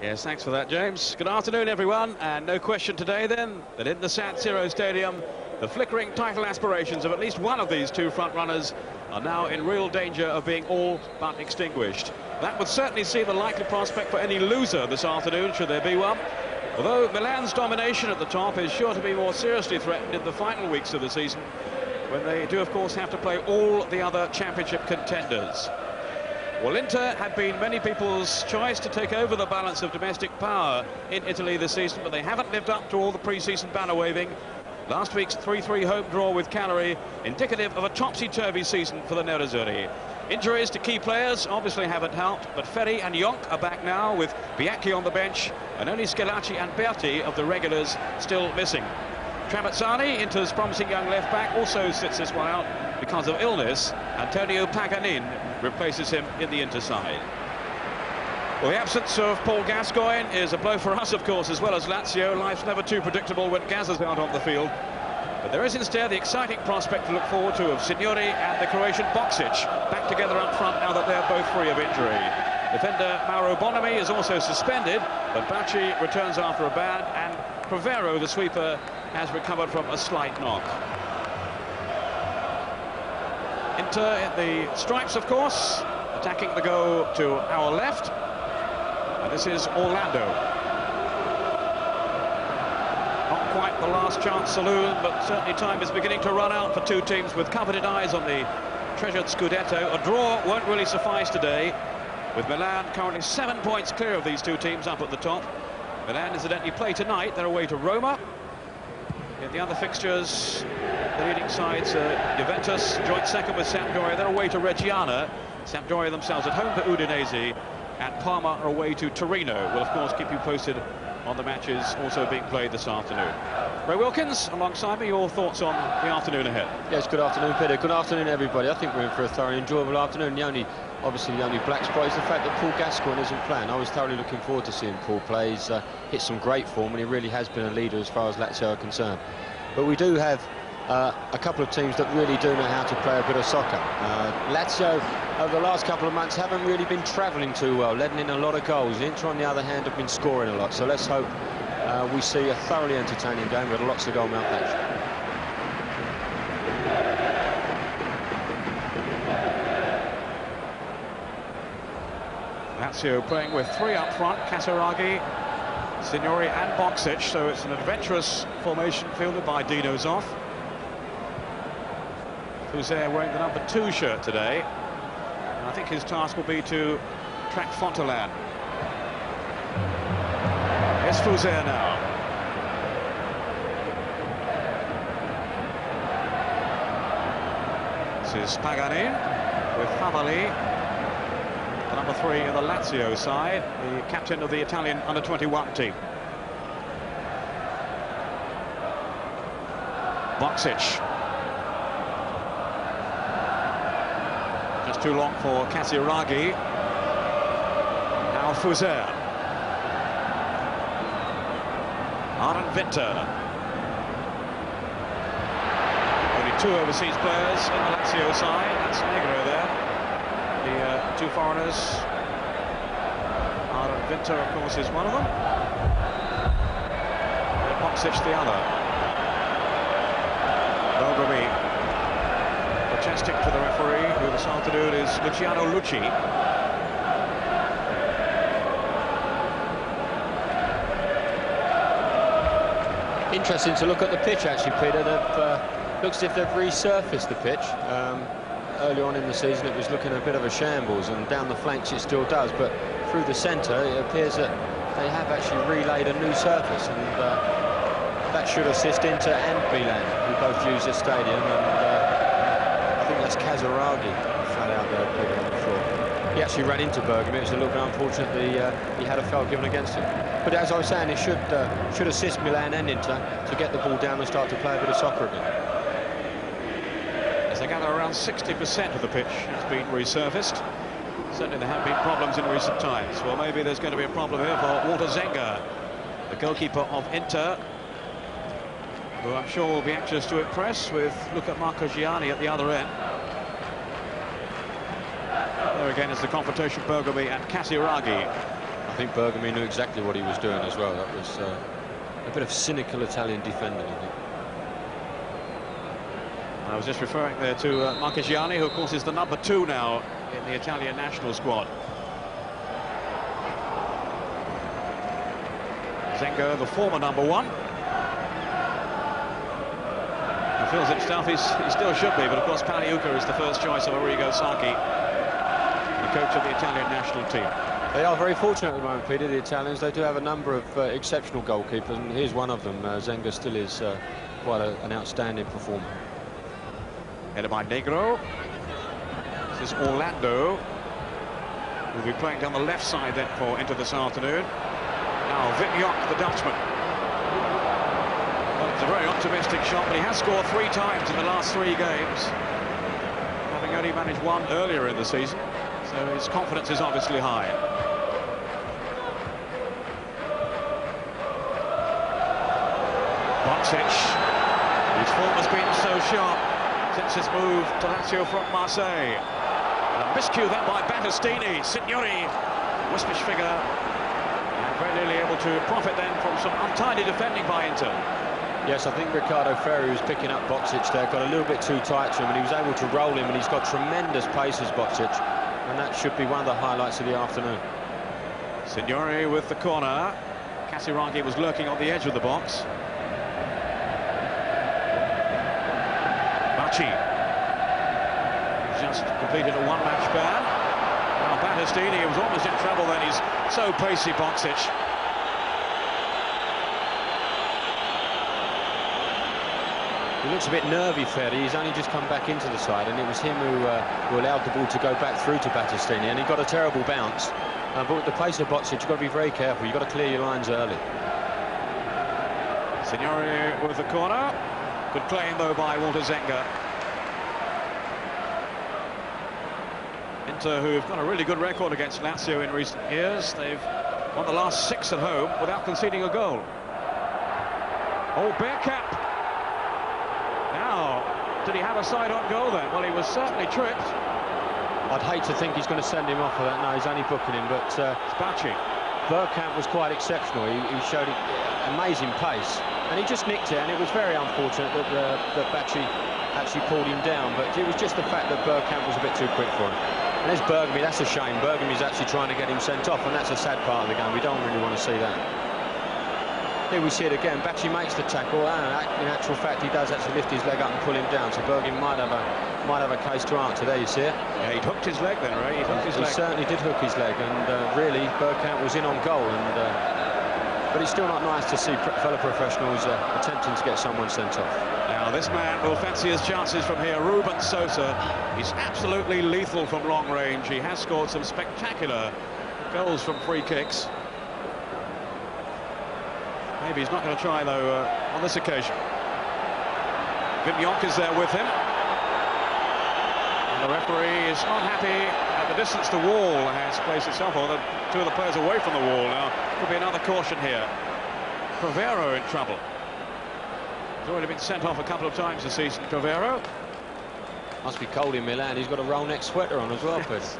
Yes, thanks for that, James. Good afternoon, everyone. And no question today, then, that in the San Siro Stadium, the flickering title aspirations of at least one of these two front-runners are now in real danger of being all but extinguished. That would certainly seem a likely prospect for any loser this afternoon, should there be one. Although Milan's domination at the top is sure to be more seriously threatened in the final weeks of the season, when they do, of course, have to play all the other championship contenders. Well, Inter had been many people's choice to take over the balance of domestic power in Italy this season, but they haven't lived up to all the pre-season banner waving. Last week's 3-3 home draw with Cagliari, indicative of a topsy-turvy season for the Nerazzurri. Injuries to key players obviously haven't helped, but Ferri and Jonk are back now, with Bianchi on the bench, and only Schillaci and Berti of the regulars still missing. Trapazzani, Inter's promising young left-back, also sits this one out because of illness. Antonio Paganin replaces him in the Inter side. Well, the absence of Paul Gascoigne is a blow for us, of course, as well as Lazio. Life's never too predictable when Gaz is out on the field. But there is instead the exciting prospect to look forward to of Signori and the Croatian Bacci back together up front now that they're both free of injury. Defender Mauro Bonomi is also suspended, but Bacci returns after a ban, and Cravero, the sweeper, has recovered from a slight knock. Inter in the stripes, of course, attacking the goal to our left. And this is Orlando. Not quite the last chance saloon, but certainly time is beginning to run out for two teams with coveted eyes on the treasured Scudetto. A draw won't really suffice today, with Milan currently 7 points clear of these two teams up at the top. Milan incidentally play tonight. They're away to Roma. In the other fixtures, the leading sides, Juventus, joint second with Sampdoria. They're away to Reggiana. Sampdoria themselves at home to Udinese, and Parma are away to Torino. We'll, of course, keep you posted on the matches also being played this afternoon. Ray Wilkins, alongside me, your thoughts on the afternoon ahead? Yes, good afternoon, Peter. Good afternoon, everybody. I think we're in for a thoroughly enjoyable afternoon. Obviously, the only black spot is the fact that Paul Gascoigne isn't playing. I was thoroughly looking forward to seeing Paul play. He's hit some great form, and he really has been a leader as far as Lazio are concerned. But we do have a couple of teams that really do know how to play a bit of soccer. Lazio, over the last couple of months, haven't really been travelling too well, letting in a lot of goals. Inter, on the other hand, have been scoring a lot. So let's hope we see a thoroughly entertaining game with lots of goal-mouth action. Lazio playing with three up front: Casiraghi, Signori and Bacci, so it's an adventurous formation fielded by Dino Zoff. Fouzer wearing the number 2 shirt today, and I think his task will be to track Fontolan. It's Fouzer now. This is Paganin with Favalli, the number 3 in the Lazio side, the captain of the Italian under-21 team. Bacci. Just too long for Casiraghi. Now Fouzer. Arden Winter. Only 2 overseas players in the Lazio side. That's Negro there. The 2 foreigners. Arden Winter, of course, is one of them. And Bacci the other. Bergomi protesting to the referee, who this afternoon is Luciano Lucci. Interesting to look at the pitch, actually, Peter. Looks as if they've resurfaced the pitch. Early on in the season, it was looking a bit of a shambles, and down the flanks it still does, but through the centre, it appears that they have actually relayed a new surface, and that should assist Inter and Milan, who both use this stadium, and I think that's Casiraghi flat out there on the floor. He actually ran into Bergkamp. It was a little bit unfortunate that he had a foul given against him. But as I was saying, it should assist Milan and Inter to get the ball down and start to play a bit of soccer again. As they gather, around 60% of the pitch has been resurfaced. Certainly there have been problems in recent times. Well, maybe there's going to be a problem here for Walter Zenga, the goalkeeper of Inter, who I'm sure will be anxious to impress with look at Marchegiani at the other end. There again is the confrontation, Bergomi and Casiraghi. I think Bergomi knew exactly what he was doing as well. That was a bit of cynical Italian defending, I think. I was just referring there to Marchegiani, who of course is the number 2 now in the Italian national squad. Zenga, the former number 1. He feels himself, he still should be, but of course Paliuca is the first choice of Arrigo Sacchi, the coach of the Italian national team. They are very fortunate at the moment, Peter, the Italians. They do have a number of exceptional goalkeepers, and here's one of them. Zenga still is quite an outstanding performer. Headed by Negro. This is Orlando, who will be playing down the left side then for into this afternoon. Now Jonk, the Dutchman. Well, it's a very optimistic shot, but he has scored 3 times in the last 3 games, having only managed 1 earlier in the season, so his confidence is obviously high. Bacci, whose form has been so sharp since his move to Lazio from Marseille. And a miscue that by Battistini. Signori, wispish figure, and very nearly able to profit then from some untidy defending by Inter. Yes, I think Ricardo Ferri was picking up Bacci there, got a little bit too tight to him, and he was able to roll him, and he's got tremendous pace as Bacci, and that should be one of the highlights of the afternoon. Signori with the corner. Casiraghi was lurking on the edge of the box. Bacci just completed a 1-match ban. Now Battistini was almost in trouble then. He's so pacey, Bacci. He looks a bit nervy, Ferri. He's only just come back into the side, and it was him who allowed the ball to go back through to Battistini, and he got a terrible bounce. But with the pace of Bacci, you've got to be very careful. You've got to clear your lines early. Signori with the corner. Good claim, though, by Walter Zenga. Inter, who have got a really good record against Lazio in recent years. They've won the last 6 at home without conceding a goal. Oh, Bergkamp. Now, did he have a side-on goal then? Well, he was certainly tripped. I'd hate to think he's going to send him off for that. No, he's only booking him, but it's Bacci. Bergkamp was quite exceptional. He showed amazing pace, and he just nicked it, and it was very unfortunate that Bacci actually pulled him down, but it was just the fact that Bergkamp was a bit too quick for him. And there's Bergomi. That's a shame. Bergomi's actually trying to get him sent off, and that's a sad part of the game. We don't really want to see that. Here we see it again. Bacci makes the tackle, and in actual fact, he does actually lift his leg up and pull him down. So Bergomi might have a case to answer. There you see it. Yeah, he hooked his leg then, right? He hooked his leg. He certainly did hook his leg, and really, Bergkamp was in on goal. But it's still not nice to see fellow professionals attempting to get someone sent off. Now, this man will fancy his chances from here. Ruben Sosa. He's absolutely lethal from long range. He has scored some spectacular goals from free kicks. Maybe he's not going to try, though, on this occasion. Jonk is there with him. And the referee is not happy at the distance the wall has placed itself, or the 2 of the players away from the wall. Now, could be another caution here. Cravero in trouble. He's already been sent off a couple of times this season, Cravero. Must be cold in Milan. He's got a roll-neck sweater on as well, Chris.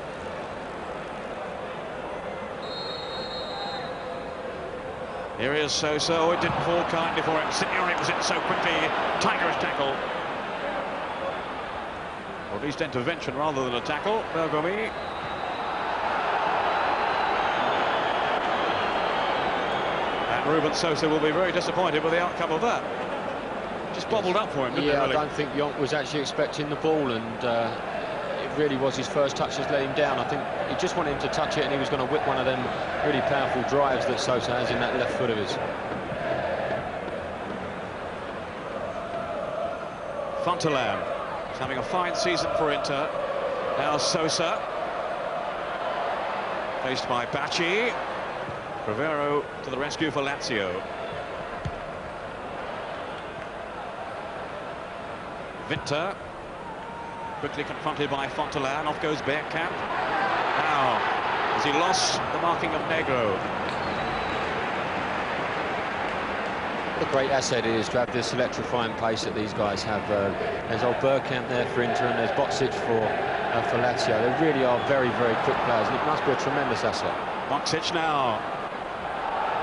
Here is Sosa. Oh, it didn't fall kindly for him. Signori was in so quickly. Tiger's tackle. Or at least intervention rather than a tackle. Bergomi. And Ruben Sosa will be very disappointed with the outcome of that. Just bobbled up for him, didn't it, really? I don't think Jonk was actually expecting the ball, and it really was his first touch that's let him down. I think he just wanted him to touch it, and he was going to whip one of them really powerful drives that Sosa has in that left foot of his. Fontolan is having a fine season for Inter. Now Sosa, faced by Bacci. Cravero to the rescue for Lazio. Winter, quickly confronted by Fontolan. Off goes Bergkamp. Now, has he lost the marking of Negro? What a great asset it is to have this electrifying pace that these guys have. There's old Bergkamp there for Inter, and there's Bacci for Lazio. They really are very, very quick players, and it must be a tremendous asset. Boxic now.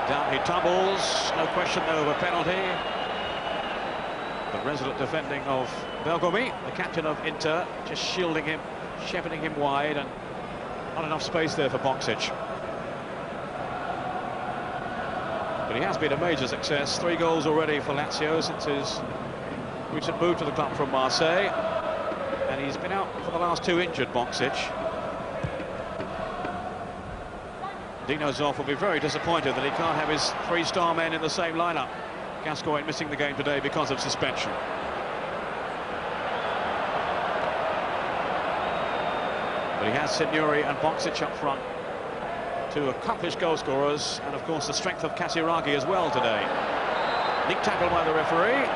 Down he tumbles. No question though of a penalty. The resolute defending of Bergomi, the captain of Inter, just shielding him, shepherding him wide, and not enough space there for Boxic. But he has been a major success. 3 goals already for Lazio since his recent move to the club from Marseille. And he's been out for the last 2 injured, Boxic. Dino Zoff will be very disappointed that he can't have his 3-star men in the same lineup. Gascoigne missing the game today because of suspension. But he has Signori and Boxic up front, 2 accomplished goal scorers, and of course the strength of Casiraghi as well today. Neat tackle by the referee.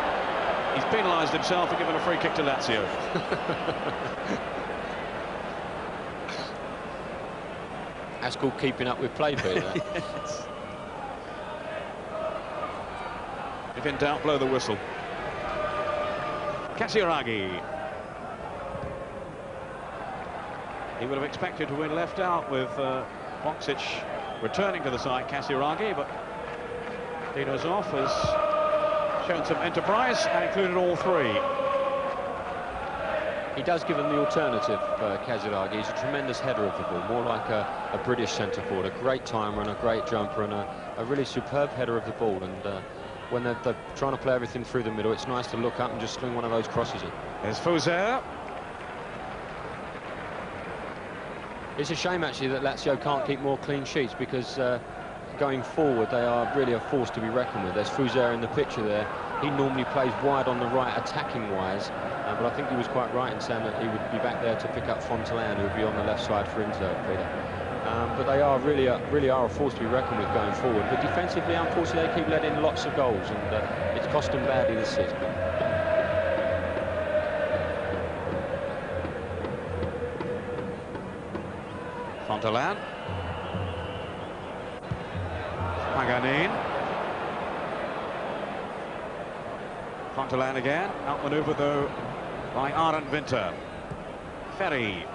He's penalised himself and given a free kick to Lazio. That's called keeping up with play, Peter. Yes. If in doubt, blow the whistle. Casiraghi. He would have expected to win left out with Boxic returning to the side, Casiraghi, but Dino Zoff has shown some enterprise and included all 3. He does give him the alternative, Casiraghi. He's a tremendous header of the ball, more like a British centre forward, a great timer and a great jumper and a really superb header of the ball. And when they're trying to play everything through the middle, it's nice to look up and just sling one of those crosses in. There's Fouzet. It's a shame actually that Lazio can't keep more clean sheets, because going forward they are really a force to be reckoned with. There's Fouzet in the picture there. He normally plays wide on the right, attacking wise, but I think he was quite right in saying that he would be back there to pick up Fontolan, who would be on the left side for Inter, Peter. But they are really are a force to be reckoned with going forward. But defensively, unfortunately, they keep letting lots of goals, and it's cost them badly this season. Fontolan. Paganin. Fontolan again, outmaneuvered though by Arend Winter. Ferri.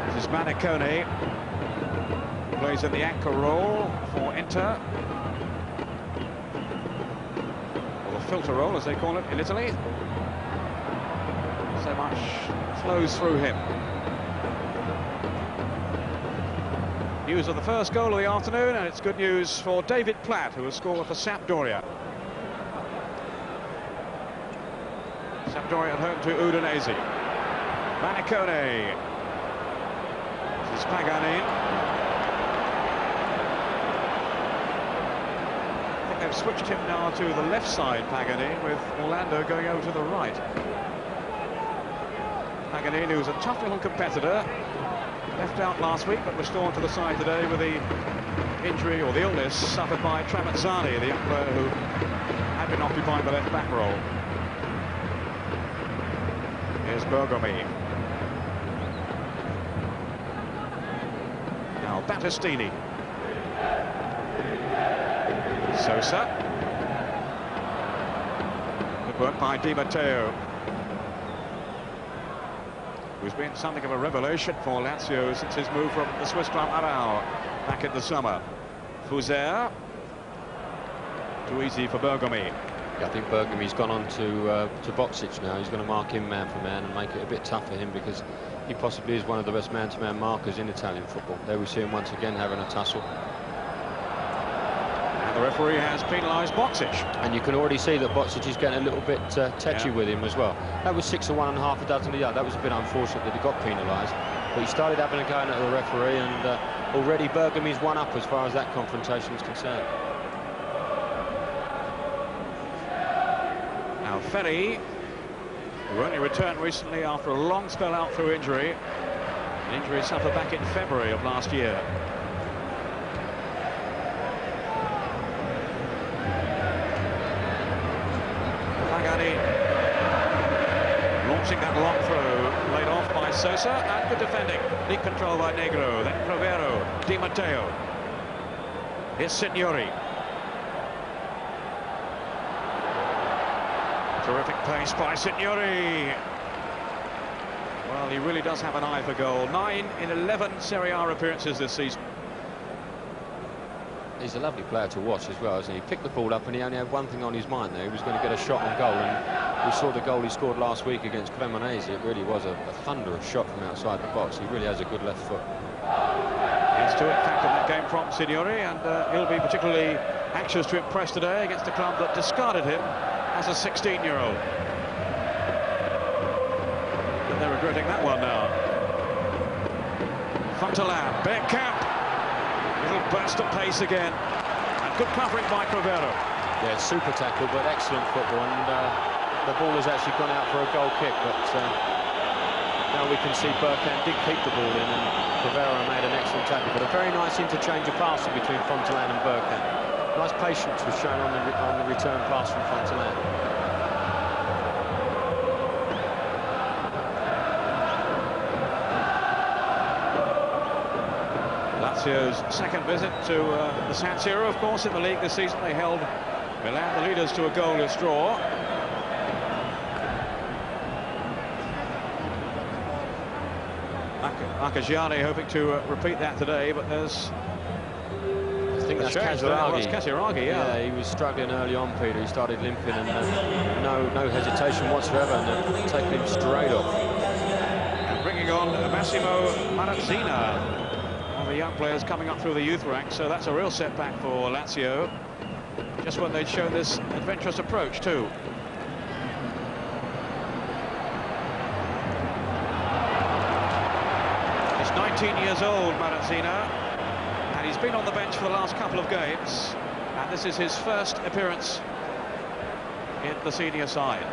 This is Manicone, plays in the anchor role for Inter, or the filter role as they call it in Italy. So much flows through him. News of the first goal of the afternoon, and it's good news for David Platt, who has scored for Sampdoria. Sampdoria at home to Udinese. Manicone. This is Paganin. I think they've switched him now to the left side, Paganin, with Orlando going over to the right. Paganin, who's a tough little competitor, left out last week but restored to the side today with the injury or the illness suffered by Tramezzani, the young player who had been occupying the left back role. Here's Bergomi. Now Battistini. Sosa. Good work by Di Matteo, who's been something of a revelation for Lazio since his move from the Swiss club Aarau back in the summer. Fouzet. Too easy for Bergomi. Yeah, I think Bergomi's gone on to Boxic now. He's going to mark him man for man and make it a bit tough for him, because he possibly is one of the best man-to-man markers in Italian football. There we see him once again having a tussle. And the referee has penalised Boxic. And you can already see that Boxic is getting a little bit tetchy with him as well. That was 6 to 1 and half a dozen to the other. That was a bit unfortunate that he got penalised. But he started having a go at the referee, and already Bergomi's one up as far as that confrontation is concerned. Now Ferri, who only returned recently after a long spell out through injury. An injury suffered back in February of last year. Paganin launching that long throw, laid off by Sosa, and good defending. Deep control by Negro, then Cravero, Di Matteo. Here's Signori. Terrific pace by Signori. Well, he really does have an eye for goal. 9 in 11 Serie A appearances this season. He's a lovely player to watch as well, isn't he? He picked the ball up and he only had one thing on his mind there. He was going to get a shot on goal, and we saw the goal he scored last week against Cremonese. It really was a thunderous shot from outside the box. He really has a good left foot. He's to impact in that game from Signori, and he'll be particularly anxious to impress today against a club that discarded him as a 16-year-old. And they're regretting that one now. Fontolan, Bergkamp. Little burst of pace again. And good covering by Cravero. Yeah, super tackle, but excellent football. And the ball has actually gone out for a goal kick, but now we can see Bergkamp did keep the ball in, and Cravero made an excellent tackle. But a very nice interchange of passing between Fontolan and Bergkamp. Nice patience was shown on the return pass from Fontolan. Lazio's second visit to the San Siro, of course, in the league this season. They held Milan, the leaders, to a goalless draw. Marchegiani hoping to repeat that today, but there's... I think that's Casiraghi, yeah. Yeah, he was struggling early on, Peter. He started limping, and no hesitation whatsoever, and they've taken him straight off. And bringing on Massimo Marazzina, one of the young players coming up through the youth ranks, so that's a real setback for Lazio, just when they'd shown this adventurous approach too. He's 19 years old, Marazzina, and he's been on the bench for the last couple of games, and this is his first appearance in the senior side.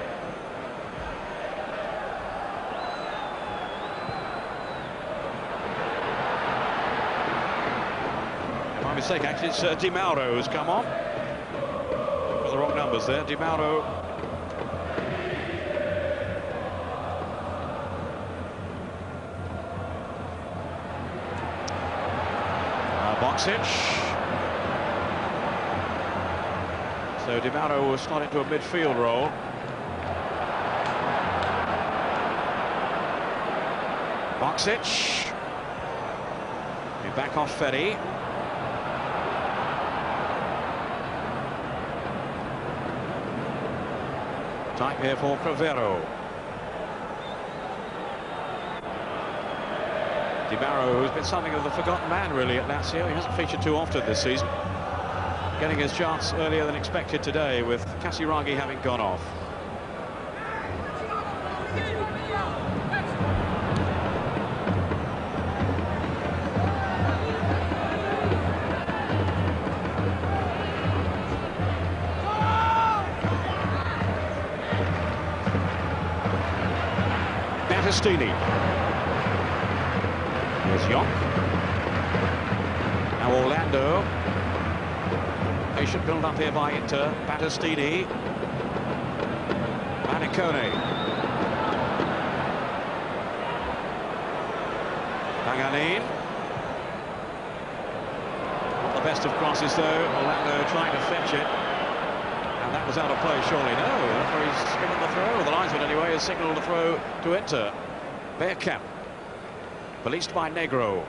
My mistake, actually, it's Di Mauro who's come on. Got the wrong numbers there. Di Mauro. Boxic. So Di Mauro will slot into a midfield role. Boxic. Be back off Ferri. Time here for Cravero. Di Mauro, who's been something of the forgotten man really at Lazio. He hasn't featured too often this season. Getting his chance earlier than expected today, with Casiraghi having gone off. Battistini. Here's Jonk. Now Orlando. Patient build up here by Inter. Battistini. Manicone. Paganin. Not the best of crosses though. Orlando trying to fetch it. And that was out of play, surely. No, the referee's given the throw. The linesman anyway has signalled the throw to Inter. Bergkamp. Released by Negro.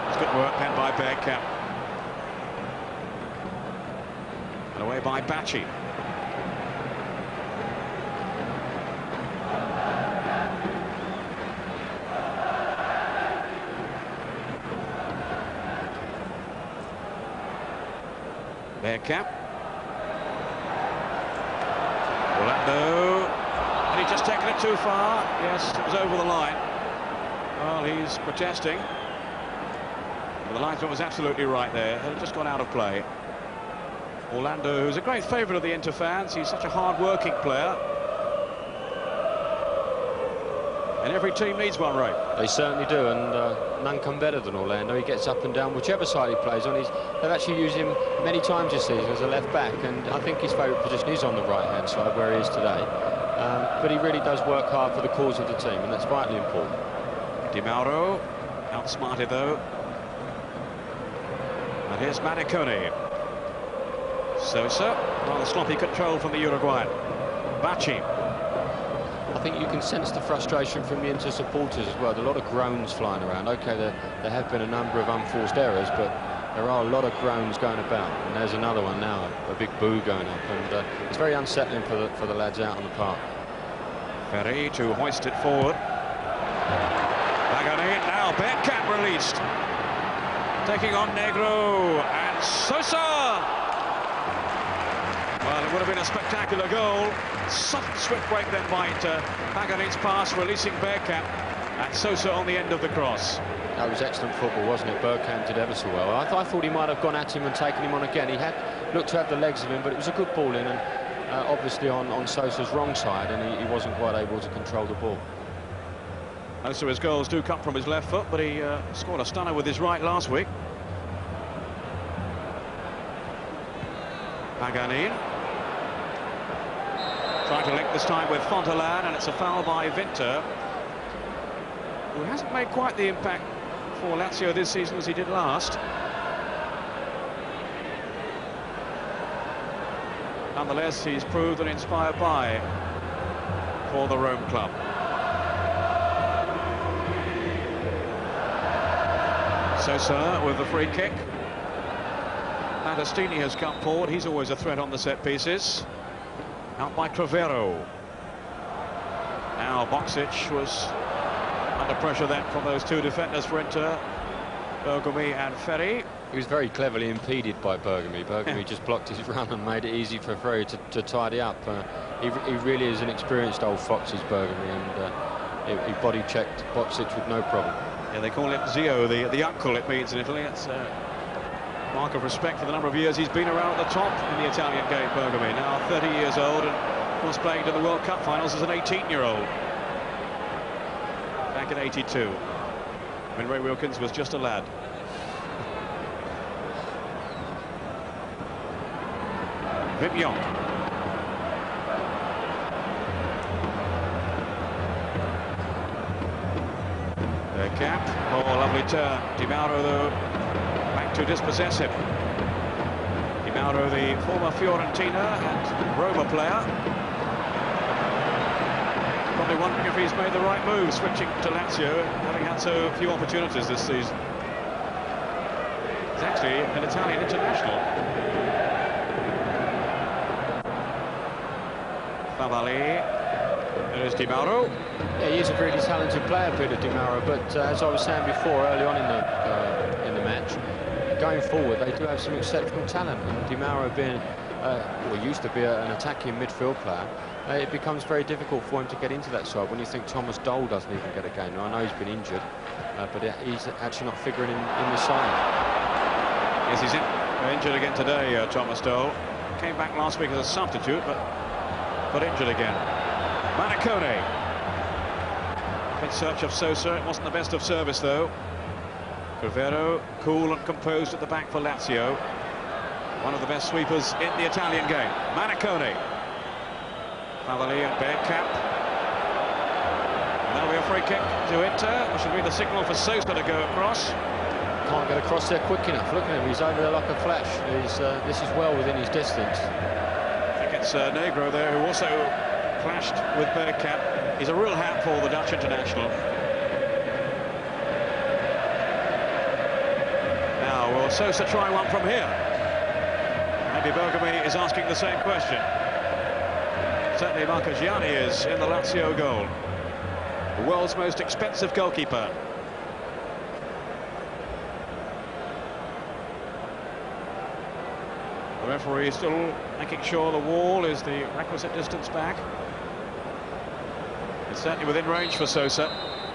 It's good work then by Bergkamp. And away by Bacci. Bergkamp. Orlando. And he's just taken it too far. Yes, it was over the line. Well, he's protesting. Well, the linesman was absolutely right there. It had just gone out of play. Orlando, who's a great favourite of the Inter fans. He's such a hard-working player. And every team needs one, Ray. They certainly do, and none come better than Orlando. He gets up and down whichever side he plays on. They've actually used him many times this season as a left back, and I think his favourite position is on the right-hand side, where he is today. But he really does work hard for the cause of the team, and that's vitally important. Di Mauro, outsmarted though. And here's Manicone. Sosa, rather sloppy control from the Uruguayan. Bacci. I think you can sense the frustration from the Inter supporters as well. There are a lot of groans flying around. OK, there have been a number of unforced errors, but there are a lot of groans going about. And there's another one now, a big boo going up. And it's very unsettling for the lads out on the park. Ferri to hoist it forward. Paganin now, Bergkamp released. Taking on Negro and Sosa. Well, it would have been a spectacular goal. Soft, swift break then by Paganin's pass, releasing Bergkamp, and Sosa on the end of the cross. That was excellent football, wasn't it? Bergkamp did ever so well. I thought he might have gone at him and taken him on again. He had looked to have the legs of him, but it was a good ball in, and obviously on Sosa's wrong side, and he wasn't quite able to control the ball. Most of his goals do come from his left foot, but he scored a stunner with his right last week. Paganin trying to link this time with Fontolan, and it's a foul by Winter, who hasn't made quite the impact for Lazio this season as he did last. Nonetheless, he's proved an inspired buy for the Rome club. Sosa with the free kick. Battistini has come forward. He's always a threat on the set pieces. Out by Cravero. Now Bacci was under pressure then from those two defenders for Inter, Bergomi and Ferri. He was very cleverly impeded by Bergomi. Bergomi just blocked his run and made it easy for Ferri to tidy up. He really is an experienced old fox, is Bergomi, and he body checked Bacci with no problem. Yeah, they call it Zio, the uncle it means in Italy. It's a mark of respect for the number of years he's been around at the top in the Italian game, Bergomi. Now 30 years old and was playing in the World Cup finals as an 18-year-old. Back in '82, when Ray Wilkins was just a lad. Jonk. Bergkamp. Oh, lovely turn. Di Mauro, though, back to dispossess him. Di Mauro, the former Fiorentina and Roma player. Probably wondering if he's made the right move, switching to Lazio, having had so few opportunities this season. He's actually an Italian international. Favalli. There is Di Mauro. Yeah, he is a really talented player, Peter Di Mauro, but as I was saying before, early on in the match, going forward, they do have some exceptional talent, and Di Mauro being, well, used to be an attacking midfield player, it becomes very difficult for him to get into that side when you think Thomas Dole doesn't even get a game. Now, I know he's been injured, but he's actually not figuring in the side. Yes, he's injured again today, Thomas Dole. Came back last week as a substitute, but injured again. Manicone. In search of Sosa. It wasn't the best of service, though. Cravero, cool and composed at the back for Lazio. One of the best sweepers in the Italian game. Manicone. Favalli and Bergkamp. And that'll be a free kick to Inter, which will be the signal for Sosa to go across. Can't get across there quick enough. Look at him, he's over there like a flash. This is well within his distance. I think it's Negro there who also clashed with Bergkamp. He's a real handful, the Dutch international. Now, will Sosa try one from here? Maybe Bergomi is asking the same question. Certainly Marchegiani is in the Lazio goal. The world's most expensive goalkeeper. The referee is still making sure the wall is the requisite distance back. It's certainly within range for Sosa,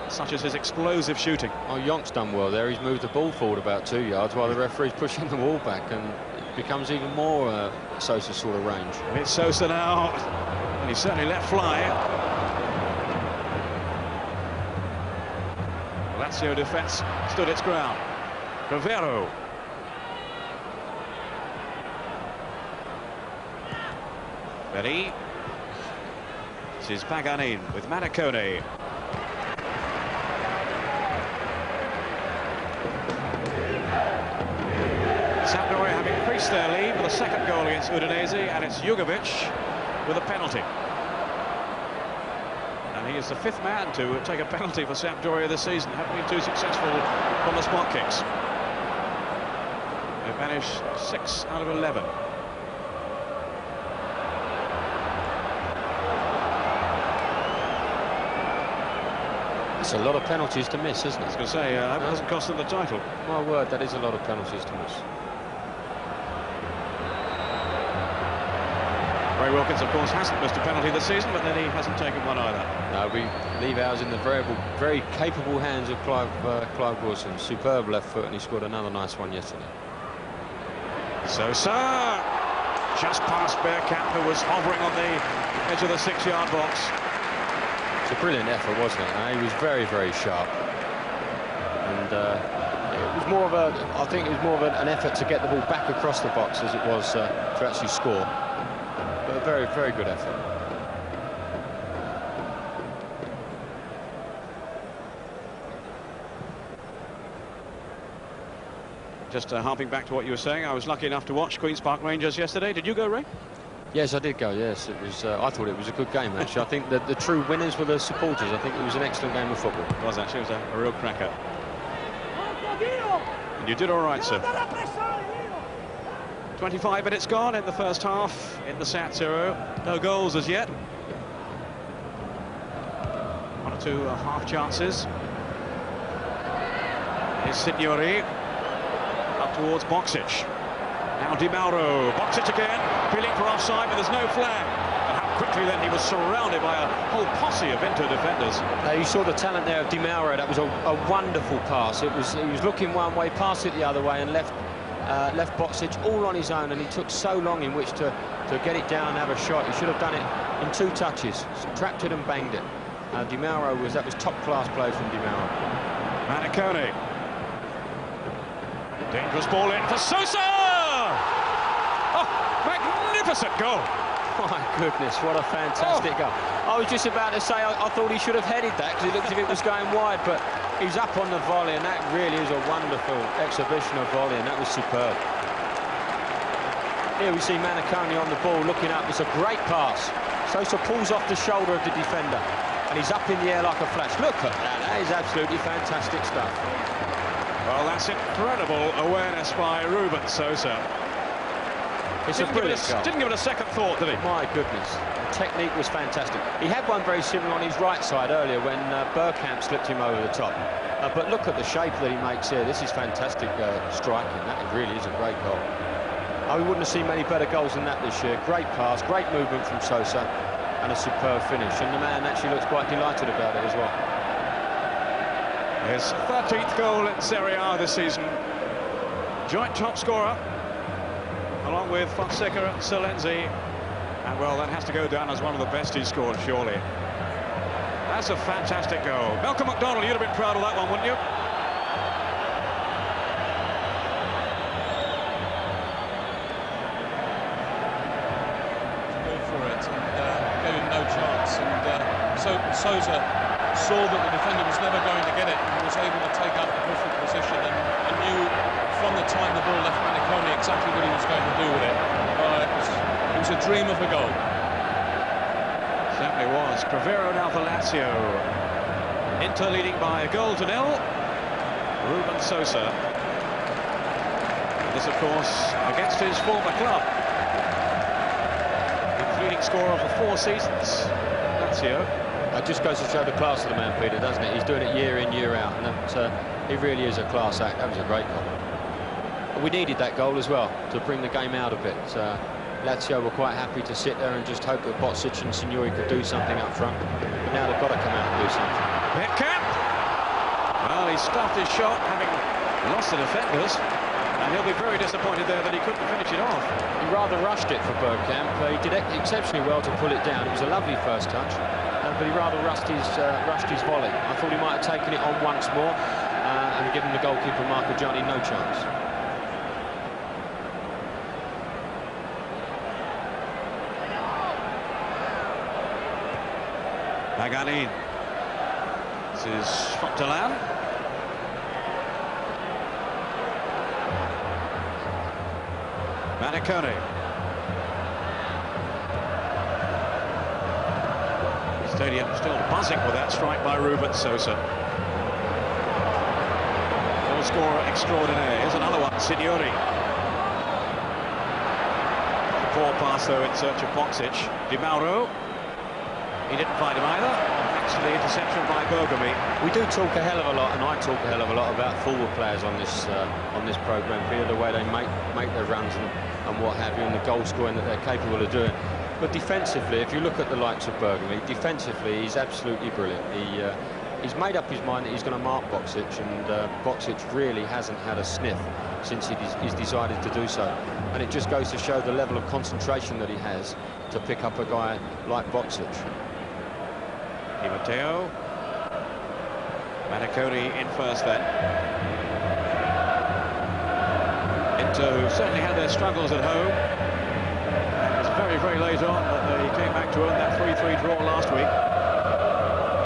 such as his explosive shooting. Oh, Jonk's done well there. He's moved the ball forward about 2 yards while the referee's pushing the wall back, and it becomes even more Sosa sort of range. And it's Sosa now, and he certainly let fly. Lazio defence stood its ground. Cravero. Ferri. This is Paganin with Manicone. Signori have increased their lead with a second goal against Udinese, and it's Jugovic with a penalty. And He is the 5th man to take a penalty for Sampdoria this season. Haven't been too successful from the spot kicks. They've managed 6 out of 11. It's a lot of penalties to miss, isn't it? I was going to say, that doesn't cost them the title. My word, that is a lot of penalties to miss. Ray Wilkins, of course, hasn't missed a penalty this season, but then he hasn't taken one either. No, we leave ours in the very capable hands of Clive Wilson. Superb left foot, and he scored another nice one yesterday. Sosa, just past Bergkamp, who was hovering on the edge of the 6-yard box. It's a brilliant effort, wasn't it? He was very, very sharp. And it was more of I think it was more of an effort to get the ball back across the box as it was to actually score. But a very, very good effort. Just harping back to what you were saying, I was lucky enough to watch Queen's Park Rangers yesterday. Did you go, Ray? Yes, I did go, yes. It was. I thought it was a good game, actually. I think that the true winners were the supporters. I think it was an excellent game of football. It was, actually. It was a real cracker. And you did all right, sir. 25 minutes gone in the first half in the Sat Zero. No goals as yet. 1 or 2 half chances. Here's Signori up towards Bacci. Now Di Mauro, Bacci again, feeling for offside, but there's no flag. And how quickly then he was surrounded by a whole posse of Inter defenders. You saw the talent there of Di Mauro. That was a wonderful pass. He was looking one way, passed it the other way, and left Bacci all on his own, and he took so long in which to get it down and have a shot. He should have done it in 2 touches. Trapped it and banged it. Di Mauro that was top-class play from Di Mauro. Manicone. Dangerous ball in for Sosa! Oh, magnificent goal! My goodness, what a fantastic goal. I was just about to say I thought he should have headed that because it looked as if it was going wide, but he's up on the volley, and that really is a wonderful exhibition of volley, and that was superb. Here we see Manicone on the ball looking up. It's a great pass. Sosa pulls off the shoulder of the defender, and he's up in the air like a flash. Look at that. That is absolutely fantastic stuff. Well, that's incredible awareness by Ruben Sosa. It's a brilliant goal. Didn't give it a second thought, did he? My goodness. The technique was fantastic. He had one very similar on his right side earlier when Bergkamp slipped him over the top. But look at the shape that he makes here. This is fantastic striking. That really is a great goal. We wouldn't have seen many better goals than that this year. Great pass, great movement from Sosa, and a superb finish. And the man actually looks quite delighted about it as well. His 13th goal in Serie A this season. Joint top scorer, along with Fonseca and Salenzi. And, well, that has to go down as one of the best he's scored, surely. That's a fantastic goal. Malcolm McDonald, you'd have been proud of that one, wouldn't you? Go for it and gave him no chance. And so Sosa saw that the defender was never going to get it and was able to take up the perfect position and knew from the time the ball left Manicone exactly what he was going to do with it. It was a dream of a goal. Certainly was. Cravero now for Lazio. Inter leading by a goal to 0. Ruben Sosa. This, of course, against his former club. Leading scorer for 4 seasons. Lazio. It just goes to show the class of the man, Peter, doesn't it? He's doing it year in, year out, and that, he really is a class act. That was a great goal. We needed that goal as well to bring the game out a bit. Lazio were quite happy to sit there and just hope that Bacci and Signori could do something up front. But now they've got to come out and do something. Bergkamp! Well, he stuffed his shot, having lost the defenders, and he'll be very disappointed there that he couldn't finish it off. He rather rushed it for Bergkamp. He did exceptionally well to pull it down. It was a lovely first touch, but he rather rushed his volley. I thought he might have taken it on once more and given the goalkeeper Marchegiani no chance. Paganin. This is Fontolan. Manicone. Stadium still buzzing with that strike by Ruben Sosa. Goal scorer extraordinaire. Here's another one, Signori. The poor pass though in search of Bacci. Di Mauro. He didn't find him either. Thanks to the interception by Bergomi. We do talk a hell of a lot, and I talk a hell of a lot about forward players on this programme, Peter, the way they make their runs and what have you, and the goal scoring that they're capable of doing. But defensively, if you look at the likes of Bergomi, defensively he's absolutely brilliant. He's made up his mind that he's going to mark Bacci, and Bacci really hasn't had a sniff since he's decided to do so. And it just goes to show the level of concentration that he has to pick up a guy like Bacci. Matteo. Manicone in first then. Inter, who certainly had their struggles at home. It was very, very late on that they came back to earn that 3-3 draw last week.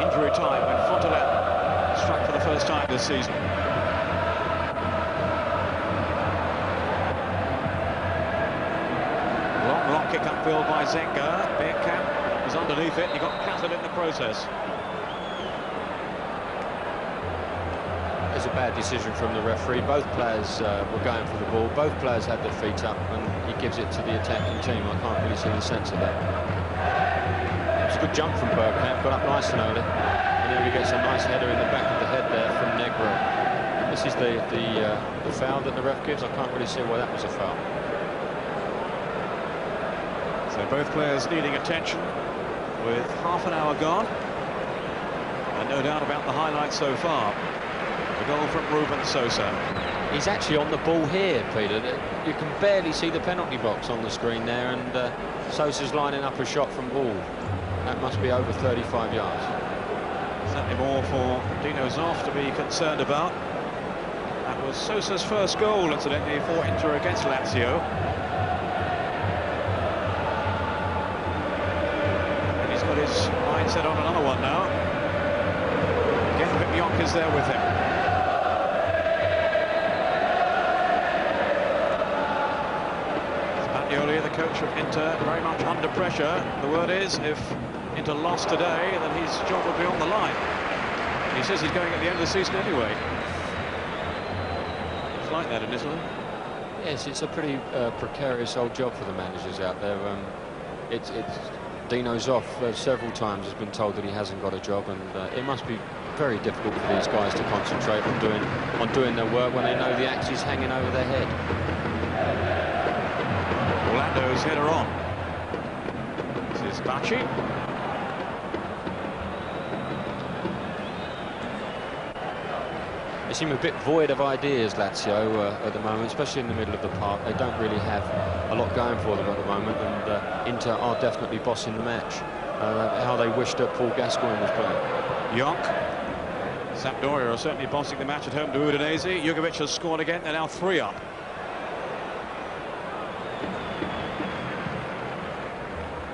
Injury time when Fontolan struck for the first time this season. Long kick upfield by Zenga. Bergkamp was underneath it. He got cancelled in the process. It's a bad decision from the referee. Both players were going for the ball. Both players had their feet up, and he gives it to the attacking team. I can't really see the sense of that. It's a good jump from Bergkamp, got up nice and early, and then he gets a nice header in the back of the head there from Negro. This is the foul that the ref gives. I can't really see why that was a foul. So both players needing attention with half an hour gone, and no doubt about the highlights so far. The goal from Ruben Sosa. He's actually on the ball here, Peter. You can barely see the penalty box on the screen there, and Sosa's lining up a shot from ball. That must be over 35 yards. Certainly more for Dino Zoff to be concerned about. That was Sosa's first goal, incidentally, for Inter against Lazio. And he's got his mindset on another one now. Again, Bianchi is there with him. Bagnoli, the coach of Inter, very much under pressure. The word is, if Inter lost today, then his job would be on the line. And he says he's going at the end of the season anyway. It's like that in Italy. Yes, it's a pretty precarious old job for the managers out there. It's Dino Zoff several times has been told that he hasn't got a job, and it must be very difficult for these guys to concentrate on doing their work when they know the axe is hanging over their head. Orlando's header on. This is Bacci. They seem a bit void of ideas, Lazio, at the moment, especially in the middle of the park. They don't really have a lot going for them at the moment, and Inter are definitely bossing the match. How they wish that Paul Gascoigne was playing. Jonk. Sampdoria are certainly bossing the match at home to Udinese. Jugovic has scored again. They're now 3 up.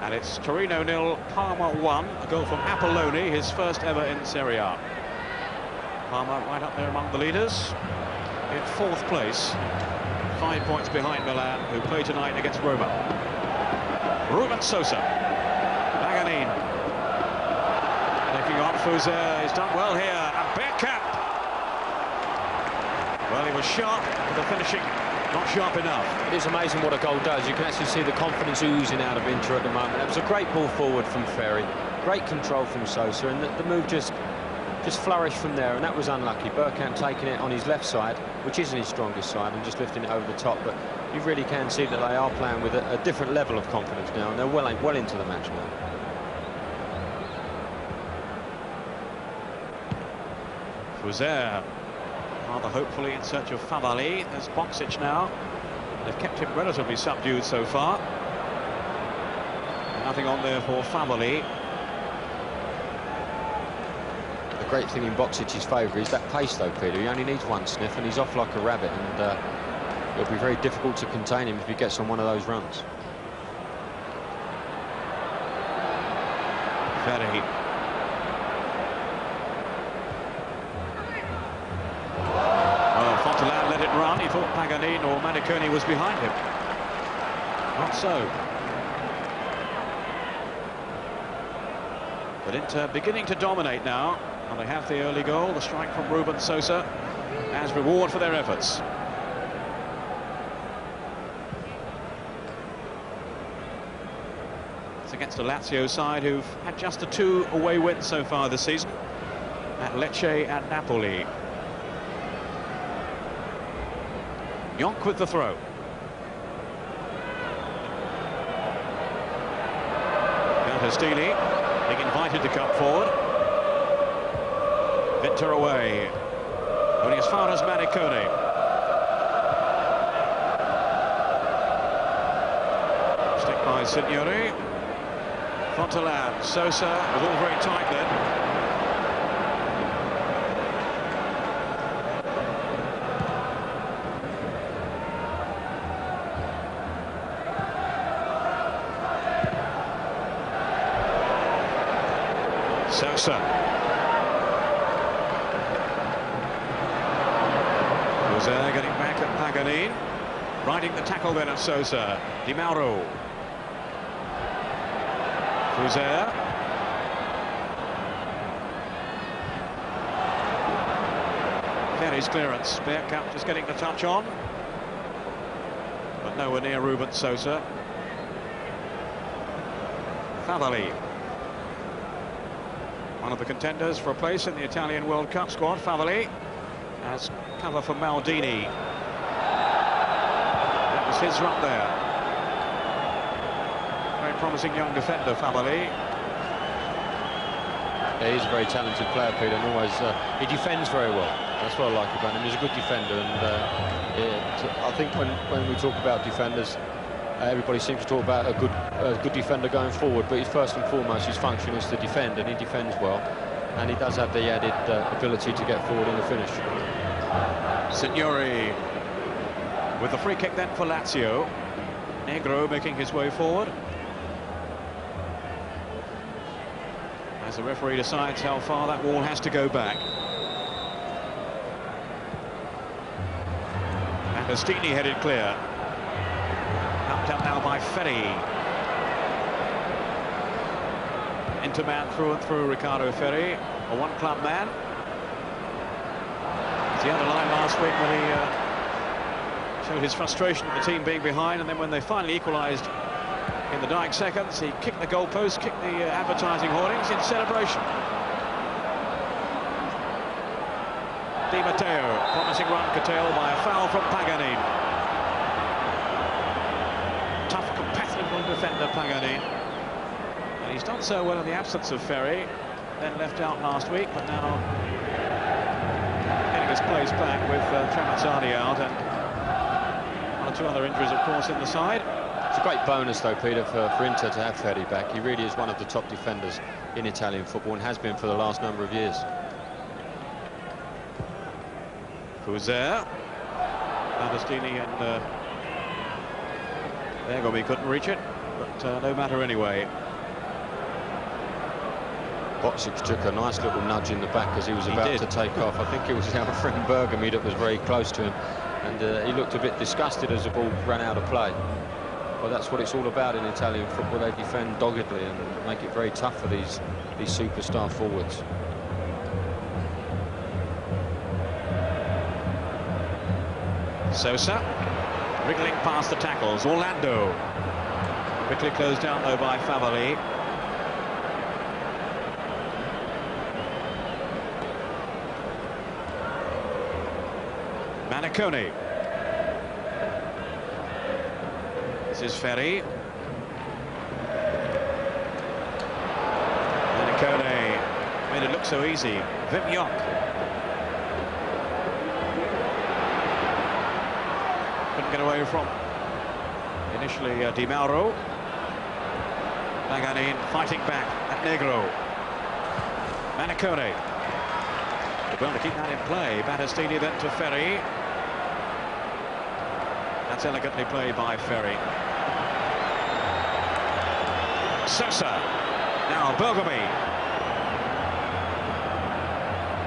And it's Torino 0, Parma 1. A goal from Apolloni, his first ever in Serie A. Parma right up there among the leaders. In 4th place. 5 points behind Milan, who play tonight against Roma. Ruben Sosa. Paganin. Taking on Fouzer. He's done well here. And Bergkamp. Well, he was sharp, but the finishing not sharp enough. It is amazing what a goal does. You can actually see the confidence oozing out of Inter at the moment. That was a great ball forward from Ferri. Great control from Sosa, and the move just flourished from there, and that was unlucky. Bergkamp taking it on his left side, which isn't his strongest side, and just lifting it over the top. But you really can see that they are playing with a different level of confidence now, and they're well into the match now. Fouzer rather hopefully in search of Favalli. There's Bacci now. They've kept him relatively subdued so far. Nothing on there for Favalli. The great thing in Baccic's favour is that pace, though, Peter. He only needs one sniff, and he's off like a rabbit, and it'll be very difficult to contain him if he gets on one of those runs. Ferri. Well, Fontolan let it run. He thought Paganin or Manicone was behind him. Not so. But Inter beginning to dominate now, and they have the early goal, the strike from Ruben Sosa, as reward for their efforts. It's against a Lazio side who've had just the 2 away wins so far this season, at Lecce and Napoli. Jonk with the throw. Battistini being invited to come forward. Inter away, only as far as Manicone. Stick by Signori. Fontolan, Sosa, was all very tight then. Sosa. Sosa getting back at Paganin. Riding the tackle then at Sosa. Di Mauro. Sosa. Ferri's clearance. Bergkamp just getting the touch on. But nowhere near Ruben Sosa. Favalli. One of the contenders for a place in the Italian World Cup squad, Favalli, as cover for Maldini. That was his run there. Very promising young defender, Favalli. Yeah, he's a very talented player, Peter, and always he defends very well. That's what I like about him. He's a good defender, and I think when we talk about defenders, everybody seems to talk about a good defender going forward, but first and foremost his function is to defend, and he defends well, and he does have the added ability to get forward in the finish. Signori with the free kick then for Lazio. Negro making his way forward as the referee decides how far that wall has to go back. Battistini headed clear. Up now by Ferri. Interman through and through, Ricardo Ferri, a one-club man. As he underlined last week when he showed his frustration at the team being behind, and then when they finally equalised in the dying seconds, he kicked the goalpost, kicked the advertising hoardings in celebration. Di Matteo, promising run curtailed by a foul from Paganin. Tough, competitive defender, Paganin. And he's done so well in the absence of Ferri, then left out last week, but now getting his place back with Tramazzani out and one or two other injuries, of course, in the side. It's a great bonus, though, Peter, for Inter to have Ferri back. He really is one of the top defenders in Italian football and has been for the last number of years. Sosa, Battistini and Bergomi couldn't reach it, but no matter anyway. Bacci took a nice little nudge in the back as he was about to take off. I think it was our friend Bergomi that was very close to him, and he looked a bit disgusted as the ball ran out of play. But that's what it's all about in Italian football. They defend doggedly and make it very tough for these superstar forwards. Sosa wriggling past the tackles. Orlando quickly closed down though by Favalli. Manicone. This is Ferri. Manicone made it look so easy. Jonk. Couldn't get away from initially Di Mauro. Paganin fighting back at Negro. Manicone. Well, to keep that in play. Battistini then to Ferri. That's elegantly played by Ferri. Sosa. Now Bergomi.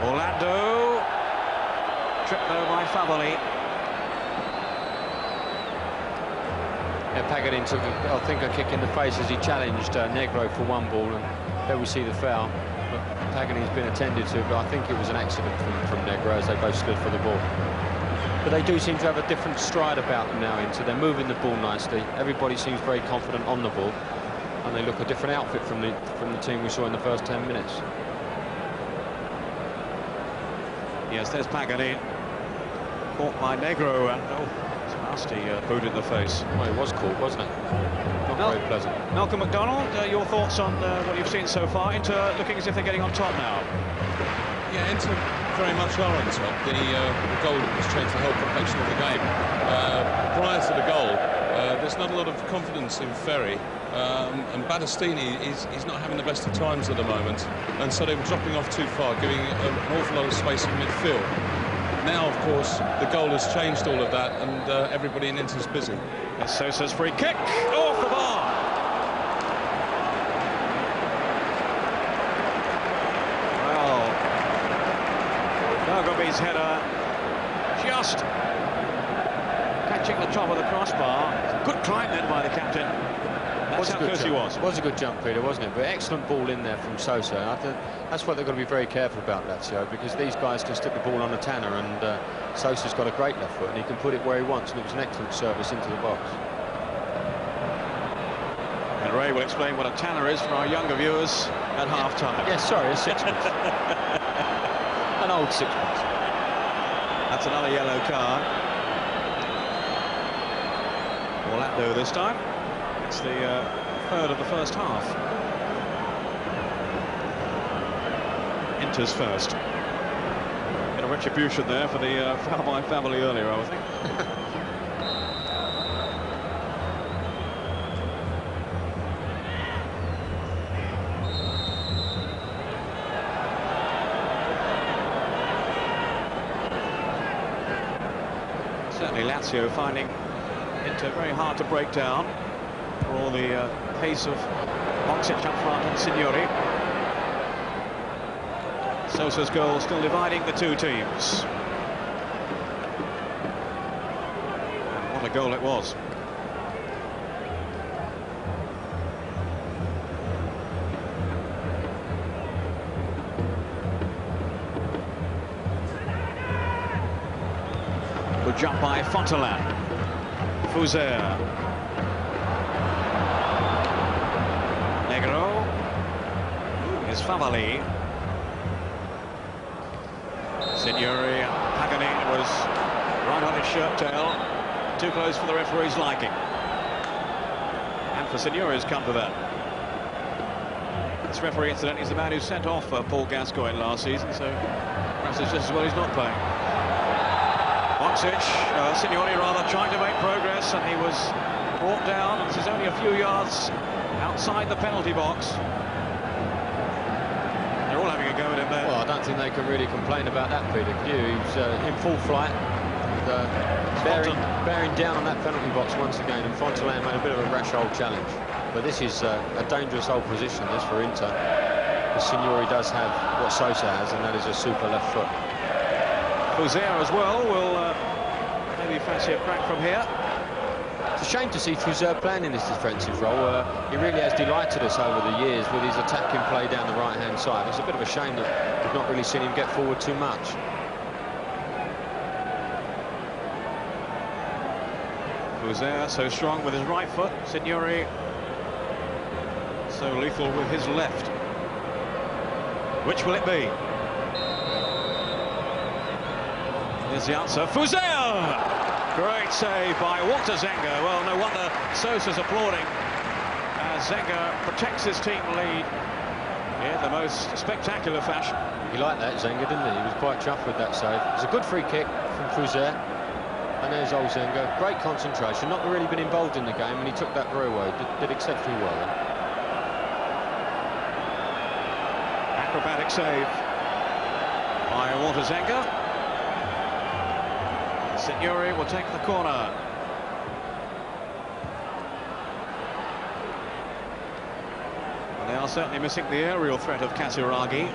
Orlando. Tripped though by Favalli. Yeah, Paganin took, I think, a kick in the face as he challenged Negro for one ball, and There we see the foul. But Paganin's been attended to, but I think it was an accident from Negro as they both stood for the ball. But they do seem to have a different stride about them now, Inter. They're moving the ball nicely. Everybody seems very confident on the ball, and they look a different outfit from the team we saw in the first 10 minutes. Yes, there's Paganin. Caught by Negro, and it's a nasty boot in the face. Well, it was caught, wasn't it? Not very pleasant. Malcolm McDonald, your thoughts on what you've seen so far? Inter looking as if they're getting on top now. Yeah, Inter very much are on top. The goal has changed the whole complexion of the game. Prior to the goal, there's not a lot of confidence in Ferri, and Battistini is not having the best of times at the moment, and so they were dropping off too far, giving an awful lot of space in midfield. Now, of course, the goal has changed all of that, and everybody in Inter's busy. It's Sosa's free kick off the bar. Well, Bergomi's header just catching the top of the crossbar. Good climb then by the captain. That's how close he was. It was a good jump, Peter, wasn't it? But excellent ball in there from Sosa. I think that's what they've got to be very careful about, Lazio, because these guys can stick the ball on a tanner, and Sosa's got a great left foot, and he can put it where he wants, and it was an excellent service into the box. And Ray will explain what a tanner is for our younger viewers at half-time. Yes, sorry, a sixpence. An old sixpence. That's another yellow card. Orlando this time. It's the third of the first half. Inter's first. Bit of retribution there for the foul by Favalli earlier, I would think. Certainly Lazio finding Inter very hard to break down. For all the pace of Boxic up front and Signori. Sosa's goal still dividing the two teams. And what a goal it was. Good jump by Fontolan. Fuser. Negro. Is Favalli. Signori. Paganin was right on his shirt tail. Too close for the referee's liking. And for Signori's come to that. This referee, incidentally, is the man who sent off Paul Gascoigne last season, so perhaps it's just as well he's not playing. Boxic, Signori rather trying to make progress, and he was brought down. This is only a few yards outside the penalty box. They're all having a go at him there. Well, I don't think they can really complain about that, Peter. He was in full flight, and, bearing down on that penalty box once again, and Fontolan made a bit of a rash old challenge. But this is a dangerous old position, this, for Inter. The Signori does have what Sosa has, and that is a super left foot. Fuser as well will maybe fancy a crack from here. It's a shame to see Fuser playing in this defensive role. He really has delighted us over the years with his attacking play down the right-hand side. It's a bit of a shame that we've not really seen him get forward too much. Fuser so strong with his right foot. Signori so lethal with his left. Which will it be? Here's the answer. Fuser! Great save by Walter Zenga. Well, no wonder Sosa's applauding as Zenga protects his team lead in the most spectacular fashion. He liked that, Zenga, didn't he? He was quite chuffed with that save. It's a good free kick from Fuser. And there's old Zenga. Great concentration. Not really been involved in the game, and he took that very well. Did exceptionally well then. Acrobatic save by Walter Zenga. Signori will take the corner. Well, they are certainly missing the aerial threat of Casiraghi.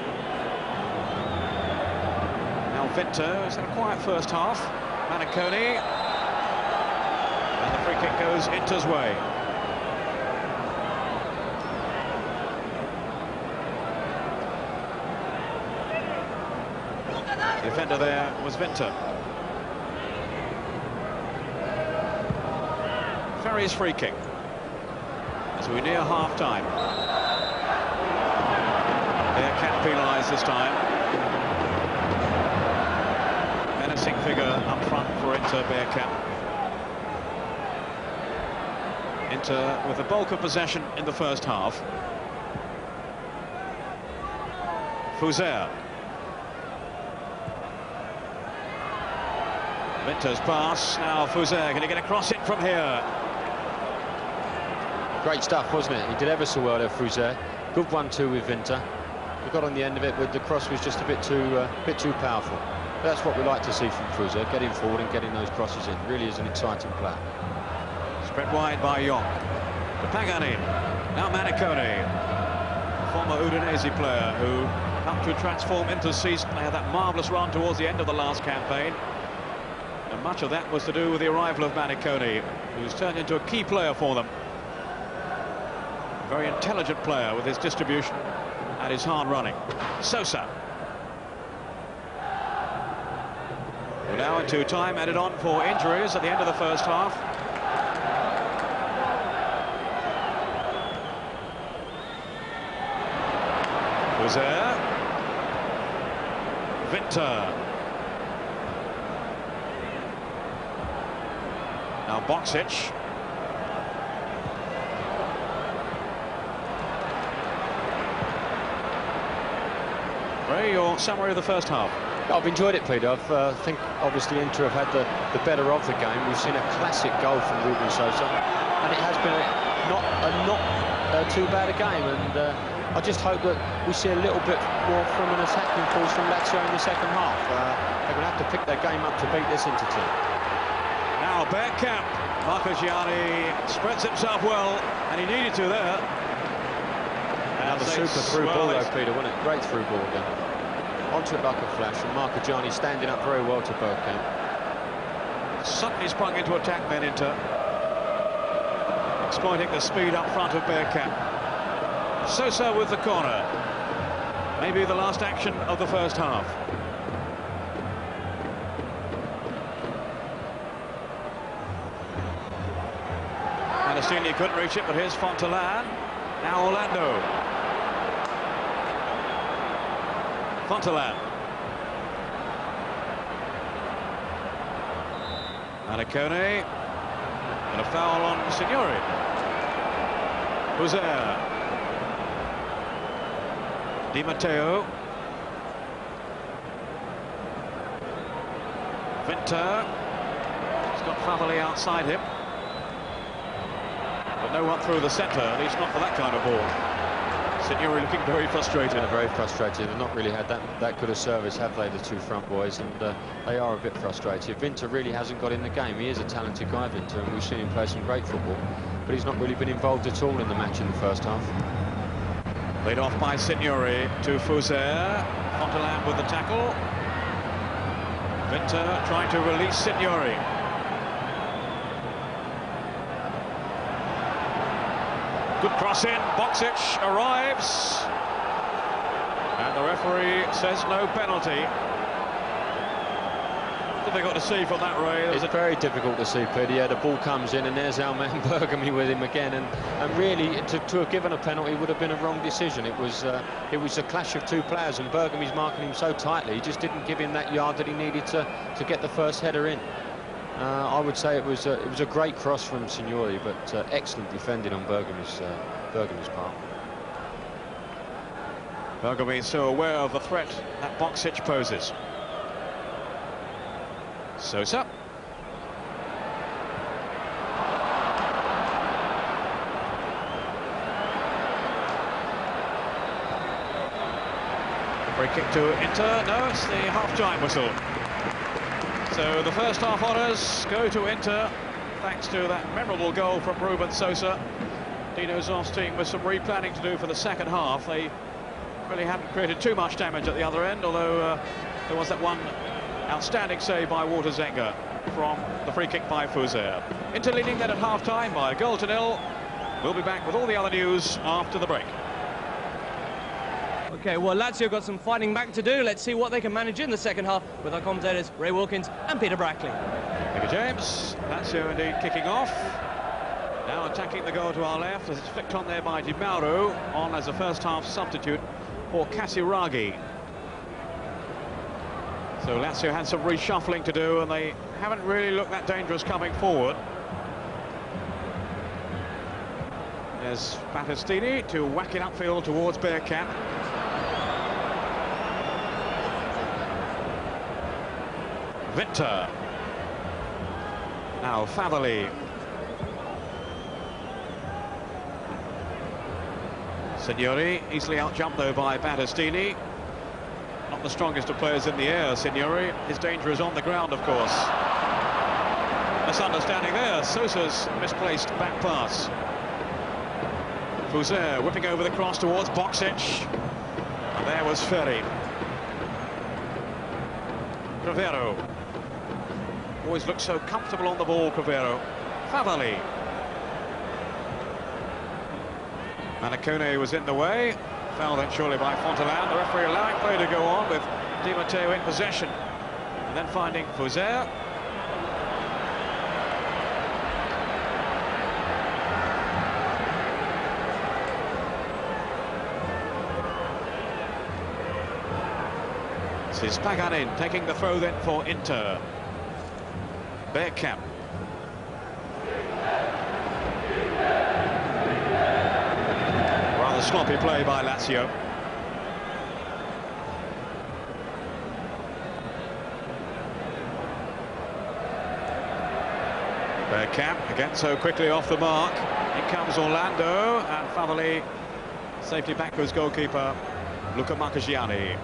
Now Vinto has had a quiet first half. Manicone. And the free kick goes Inter's way. The defender there was Winter. Ferri's free kick as we near half-time. Bergkamp penalised this time. Menacing figure up front for Inter, Bergkamp. Inter with the bulk of possession in the first half. Fuser. Winter's pass, now Fuser going to get a cross in from here. Great stuff, wasn't it? He did ever so well there, Fuser. Good 1-2 with Winter. He got on the end of it, but the cross was just a bit too powerful. But that's what we like to see from Fuser, getting forward and getting those crosses in. Really is an exciting player. Spread wide by Jonk. To Paganin. Now Manicone. Former Udinese player who helped to transform Inter's season. They had that marvellous run towards the end of the last campaign. And much of that was to do with the arrival of Manicone, who's turned into a key player for them. A very intelligent player with his distribution and his hard running. Sosa. We're now into time added on for injuries at the end of the first half. Fuser. Winter. Now Bacci. Ray, your summary of the first half? I've enjoyed it, Peter. I think obviously Inter have had the better of the game. We've seen a classic goal from Ruben Sosa, and it has been not too bad a game. And I just hope that we see a little bit more from an attacking force from Lazio in the second half. They're going to have to pick their game up to beat this Inter team. Now Bergkamp. Marchegiani spreads himself well, and he needed to there. Another super through ball though, Peter, wasn't it? Great through ball again. Onto it like a flash, and Marchegiani standing up very well to Bergkamp. Suddenly sprung into attack then Inter, exploiting the speed up front of Bergkamp. Sosa with the corner. Maybe the last action of the first half. Battistini couldn't reach it, but here's Fontolan. Now Orlando. Fontolan. Manicone. And a foul on Signori. Fuser. Di Matteo. Winter. He's got Favalli outside him. But no one through the centre, at least not for that kind of ball. Signori looking very frustrated. Yeah, very frustrated. They've not really had that good a service, have they, the two front boys? And they are a bit frustrated. Winter really hasn't got in the game. He is a talented guy, Winter, and we've seen him play some great football. But he's not really been involved at all in the match in the first half. Laid off by Signori to Fuser. Fontolan with the tackle. Winter trying to release Signori. Good cross in, Bacci arrives. And the referee says no penalty. What have they got to see from that, Ray? It's very difficult to see, Peter. Yeah, the ball comes in and there's our man Bergomi with him again. And really, to have given a penalty would have been a wrong decision. It was a clash of two players and Bergomi's marking him so tightly. He just didn't give him that yard that he needed to get the first header in. I would say it was a great cross from Signori, but excellent defending on Bergomi's part. Bergomi is so aware of the threat that Bacci poses. Sosa. Free kick to Inter. No, it's the half-time whistle. So the first half honours go to Inter, thanks to that memorable goal from Ruben Sosa. Dino Zoff's team with some replanning to do for the second half. They really hadn't created too much damage at the other end, although there was that one outstanding save by Zenga from the free kick by Fuser. Inter leading then at half-time by 1-0. We'll be back with all the other news after the break. Okay, well, Lazio got some fighting back to do. Let's see what they can manage in the second half with our commentators, Ray Wilkins and Peter Brackley. Thank you, James. Lazio indeed kicking off. Now attacking the goal to our left as it's flicked on there by Di Mauro, on as a first-half substitute for Casiraghi. So Lazio had some reshuffling to do, and they haven't really looked that dangerous coming forward. There's Battistini to whack it upfield towards Bergkamp. Winter. Now Favalli. Signori, easily outjumped though by Battistini. Not the strongest of players in the air, Signori. His danger is on the ground, of course. Misunderstanding there. Sosa's misplaced back pass. Fuser whipping over the cross towards Bacci. And there was Ferri. Cravero. Always looks so comfortable on the ball, Cravero. Favalli. Manicone was in the way. Foul then surely by Fontolan. The referee allowing play to go on with Di Matteo in possession. And then finding Fuser. This is Paganin taking the throw then for Inter. Bergkamp. Rather sloppy play by Lazio. Bergkamp again so quickly off the mark. In comes Orlando, and Favalli safety back to his goalkeeper, Marchegiani.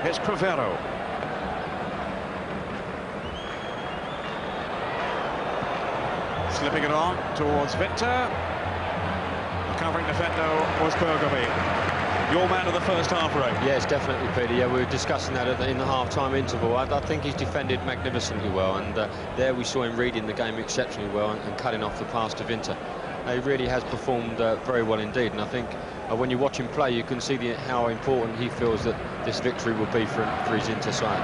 Here's Cravero. Slipping it on towards Winter. The covering defender was Bergomi. Your man of the first half, Ray. Yes, definitely, Peter. Yeah, we were discussing that in the half-time interval. I think he's defended magnificently well, and there we saw him reading the game exceptionally well and cutting off the pass to Winter. He really has performed very well indeed, and I think when you watch him play, you can see how important he feels that this victory will be for his Inter side.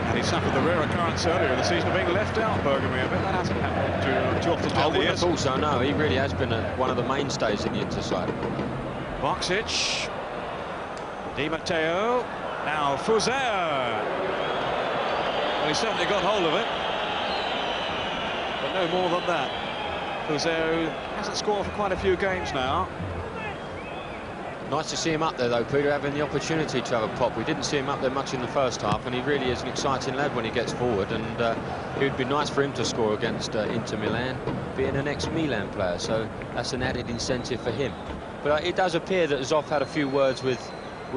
And he suffered the rare occurrence earlier in the season of being left out, Bergomi. I bet that hasn't happened too often down the years. I wouldn't have thought so, no. He really has been one of the mainstays in the Inter side. Bacci. Di Matteo. Now Fuser. Well, he certainly got hold of it. But no more than that. Fuser hasn't scored for quite a few games now. Nice to see him up there, though, Peter, having the opportunity to have a pop. We didn't see him up there much in the first half, and he really is an exciting lad when he gets forward, and it would be nice for him to score against Inter Milan, being an ex-Milan player, so that's an added incentive for him. But it does appear that Zoff had a few words with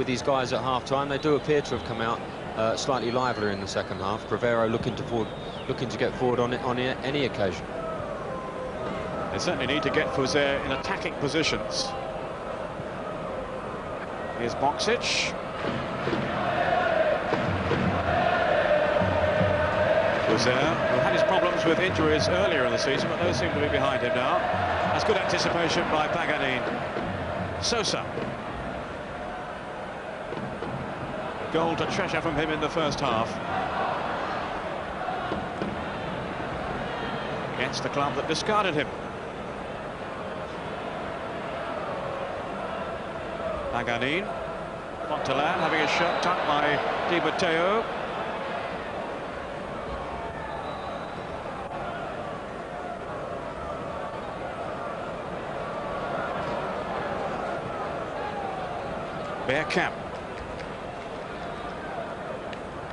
his guys at half-time. They do appear to have come out slightly livelier in the second half. Cravero looking to get forward on any occasion. They certainly need to get Fuser in attacking positions. Here's Bacci. Fuser, who had his problems with injuries earlier in the season, but those seem to be behind him now. That's good anticipation by Paganin. Sosa. Goal to treasure from him in the first half. Against the club that discarded him. Paganin. Fontolan having a shot tucked by Di Matteo. Bergkamp.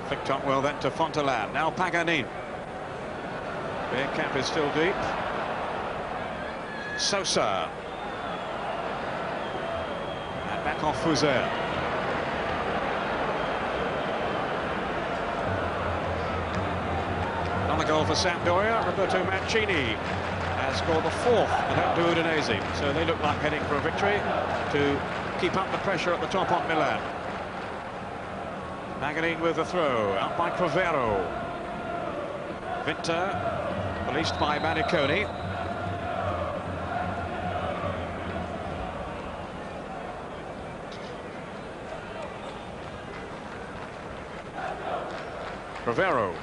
Flicked on well then to Fontolan. Now Paganin. Bergkamp is still deep. Sosa. And back off Fuser. Another goal for Sampdoria. Roberto Mancini has scored the fourth at home to Udinese. So they look like heading for a victory to keep up the pressure at the top on Milan. Paganin with the throw, out by Cravero. Winter, released by Manicone. Cravero.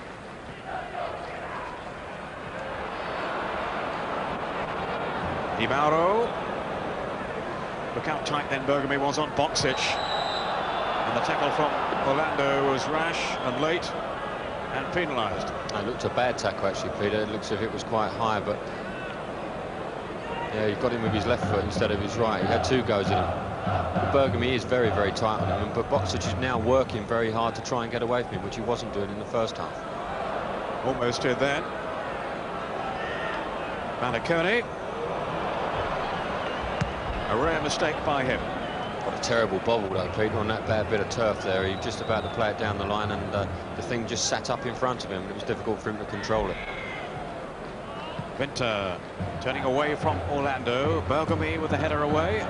Di Mauro. Look how tight then Bergomi was on Bacci. And the tackle from Orlando was rash and late and penalised. It looked a bad tackle actually, Peter. It looks as if it was quite high, but yeah, he got him with his left foot instead of his right. He had two goes at him. Bergomi is very, very tight on him, but Bacci is now working very hard to try and get away from him, which he wasn't doing in the first half. Almost did then. Manicone. A rare mistake by him. What a terrible bobble though, Peter, on that bad bit of turf there. He was just about to play it down the line, and the thing just sat up in front of him, and it was difficult for him to control it. Winter turning away from Orlando. Bergomi with the header away.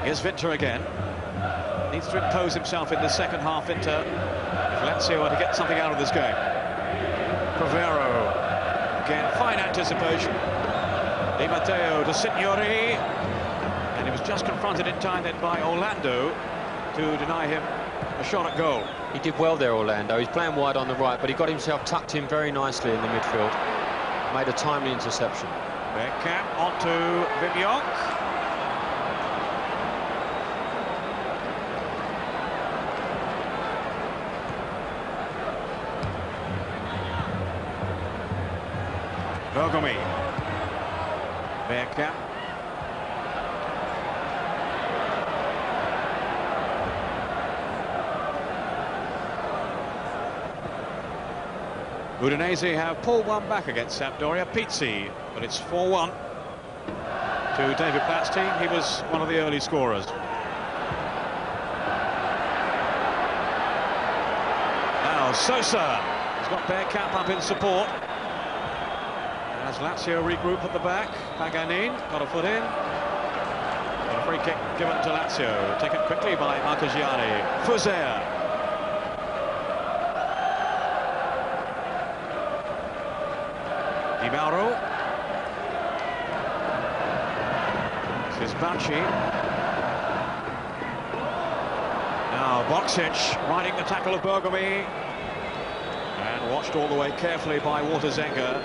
Here's Winter again. Needs to impose himself in the second half, Winter, if Lazio are to get something out of this game. Cravero. Again, fine anticipation. Di Matteo to Signori. And he was just confronted in time then by Orlando to deny him a shot at goal. He did well there, Orlando. He's playing wide on the right, but he got himself tucked in very nicely in the midfield. Made a timely interception. Bergkamp onto Jonk. Bergomi. Bergkamp. Udinese have pulled one back against Sampdoria. Pizzi, but it's 4-1 to David Platt's team. He was one of the early scorers. Now Sosa has got Bergkamp up in support. As Lazio regroup at the back, Paganin got a foot in. And a free kick given to Lazio, taken quickly by Marchegiani. Fuser. Di Mauro. This is Bacci. Now Bacci riding the tackle of Bergomi. And watched all the way carefully by Zenga.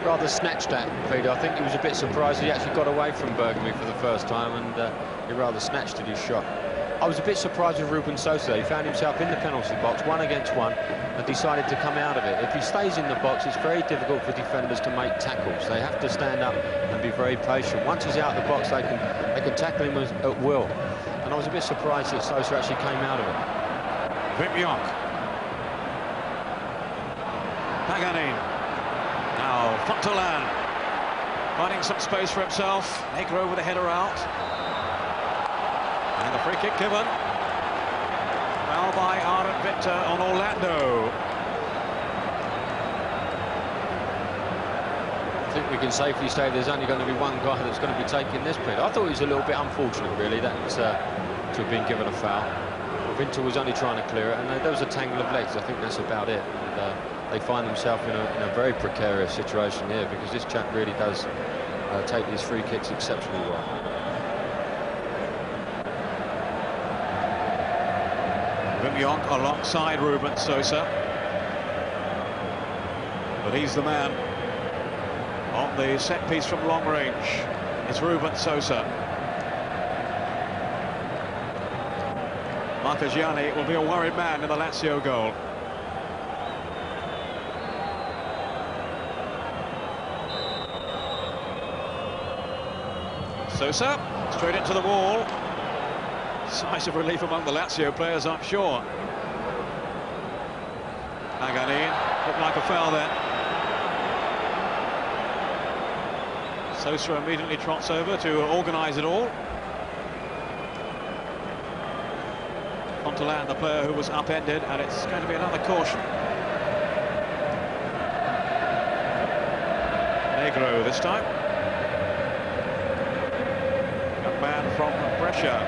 Rather snatched at, Peter. I think he was a bit surprised he actually got away from Bergomi for the first time, and he rather snatched at his shot. I was a bit surprised with Ruben Sosa. He found himself in the penalty box, 1 against 1, and decided to come out of it. If he stays in the box, it's very difficult for defenders to make tackles. They have to stand up and be very patient. Once he's out of the box, they can tackle him at will. And I was a bit surprised that Sosa actually came out of it. Jonk. Paganin. Now Fontolan finding some space for himself. Negro with a header out. And the free kick given. Foul by Ardent Victor on Orlando. I think we can safely say there's only going to be one guy that's going to be taking this bit. I thought it was a little bit unfortunate, really, that to have been given a foul. Winter was only trying to clear it, and there was a tangle of legs. I think that's about it. And, they find themselves in a very precarious situation here, because this chap really does take these free kicks exceptionally well. Jonk alongside Ruben Sosa, but he's the man on the set piece from long range. It's Ruben Sosa. Marchegiani will be a worried man in the Lazio goal. Sosa straight into the wall. Sighs of relief among the Lazio players, I'm sure. Paganin, looked like a foul there. Sosa immediately trots over to organise it all. Fontolan, the player who was upended, and it's going to be another caution. Negro this time. Young man from Brescia,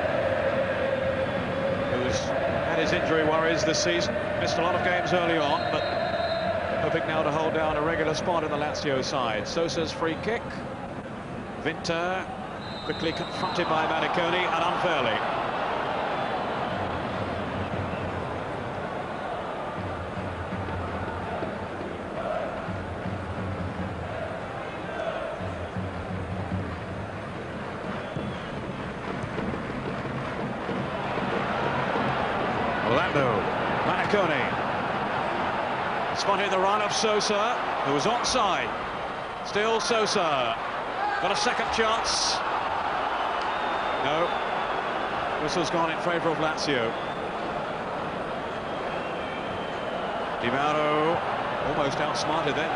who's had his injury worries this season. Missed a lot of games early on, but hoping now to hold down a regular spot in the Lazio side. Sosa's free kick. Vinter quickly confronted by Manicone and unfairly. Manicone spotted the run of Sosa, who was onside. Still Sosa got a second chance. No, whistle's gone in favour of Lazio. Di Mauro almost outsmarted then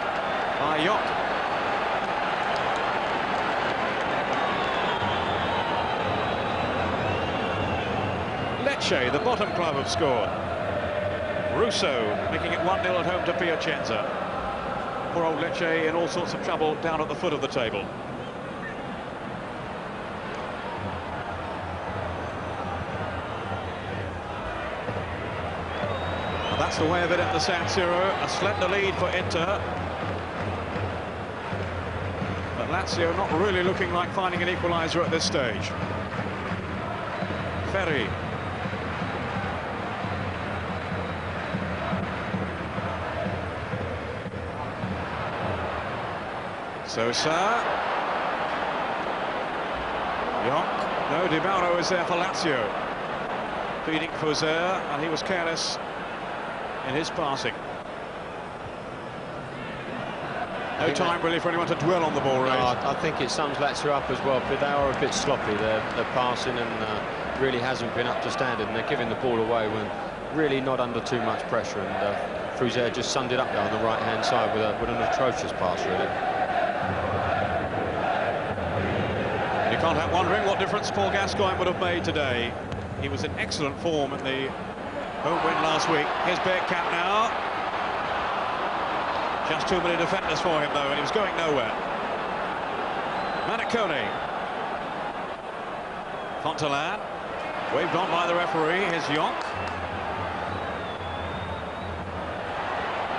by Jonk. Lecce, the bottom club, have scored. Russo making it 1-0 at home to Piacenza. Poor old Lecce in all sorts of trouble down at the foot of the table. Well, that's the way of it at the San Siro. A slender lead for Inter. But Lazio not really looking like finding an equaliser at this stage. Ferri. Sosa. Jonk. No, Di Mauro is there for Lazio. Feeding Foser, and he was careless in his passing. No time really for anyone to dwell on the ball, Ray. No, I think it sums Lazio up as well, but they are a bit sloppy. They're passing and really hasn't been up to standard, and they're giving the ball away when really not under too much pressure. And Foser just summed it up there on the right-hand side with an atrocious pass, really. You can't help wondering what difference Paul Gascoigne would have made today. He was in excellent form in the home win last week. Here's Bergkamp now. Just too many defenders for him, though, and he was going nowhere. Manicone. Fontolan. Waved on by the referee. Here's Jonk.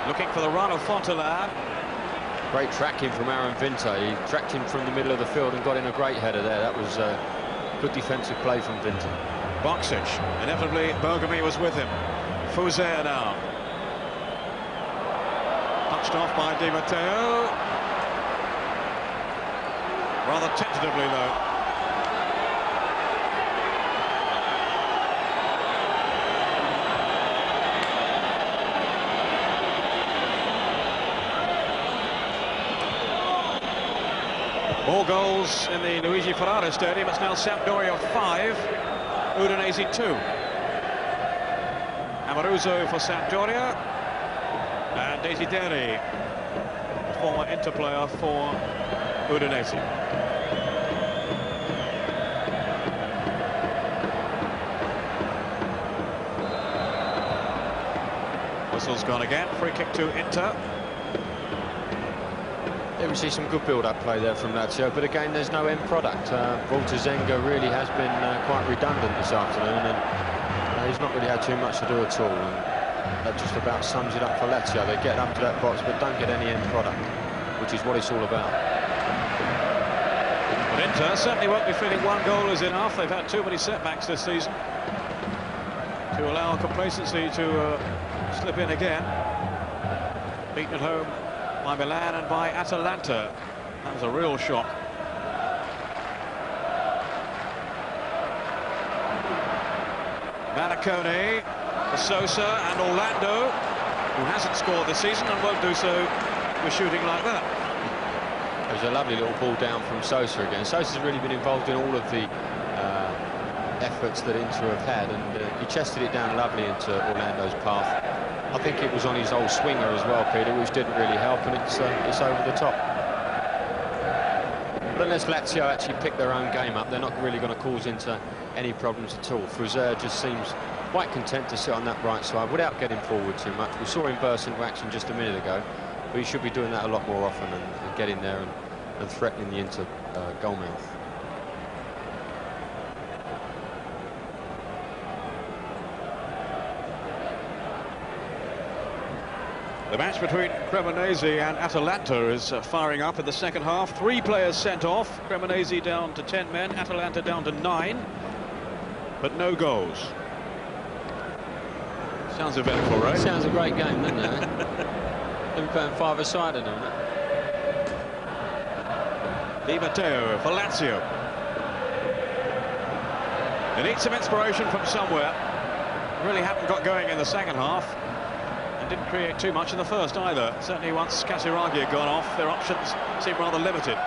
Looking for the run of Fontolan. Great tracking from Aaron Vinter. He tracked him from the middle of the field and got in a great header there. That was good defensive play from Vinter. Bacci. Inevitably, Bergomi was with him. Foser now. Touched off by Di Matteo. Rather tentatively, though. More goals in the Luigi Ferrara Stadium. It's now Sampdoria 5, Udinese 2. Amoruso for Sampdoria, and Desideri, the former Inter player for Udinese. Whistle's gone again. Free kick to Inter. Yeah, we see some good build-up play there from Lazio, but again, there's no end product. Walter Zenga really has been quite redundant this afternoon, and he's not really had too much to do at all. And that just about sums it up for Lazio. They get up to that box, but don't get any end product, which is what it's all about. But Inter certainly won't be feeling one goal is enough. They've had too many setbacks this season to allow complacency to slip in again. Beaten at home by Milan and by Atalanta. That was a real shock. Manicone for Sosa and Orlando, who hasn't scored this season and won't do so with shooting like that. There's a lovely little ball down from Sosa again. Sosa's really been involved in all of the efforts that Inter have had, and he chested it down lovely into Orlando's path. I think it was on his old swinger as well, Peter, which didn't really help, and it's over the top. But unless Lazio actually pick their own game up, they're not really going to cause Inter any problems at all. Foser just seems quite content to sit on that right side without getting forward too much. We saw him burst into action just a minute ago, but he should be doing that a lot more often and getting there and threatening the Inter goal mouth. The match between Cremonese and Atalanta is firing up in the second half. 3 players sent off. Cremonese down to 10 men, Atalanta down to 9, but no goals. Sounds eventful, right? Sounds a great game, doesn't it? They'll be playing 5-a-sided on it. Di Matteo for Lazio. They need some inspiration from somewhere. Really haven't got going in the second half. Didn't create too much in the first either. Certainly once Casiraghi had gone off, their options seem rather limited.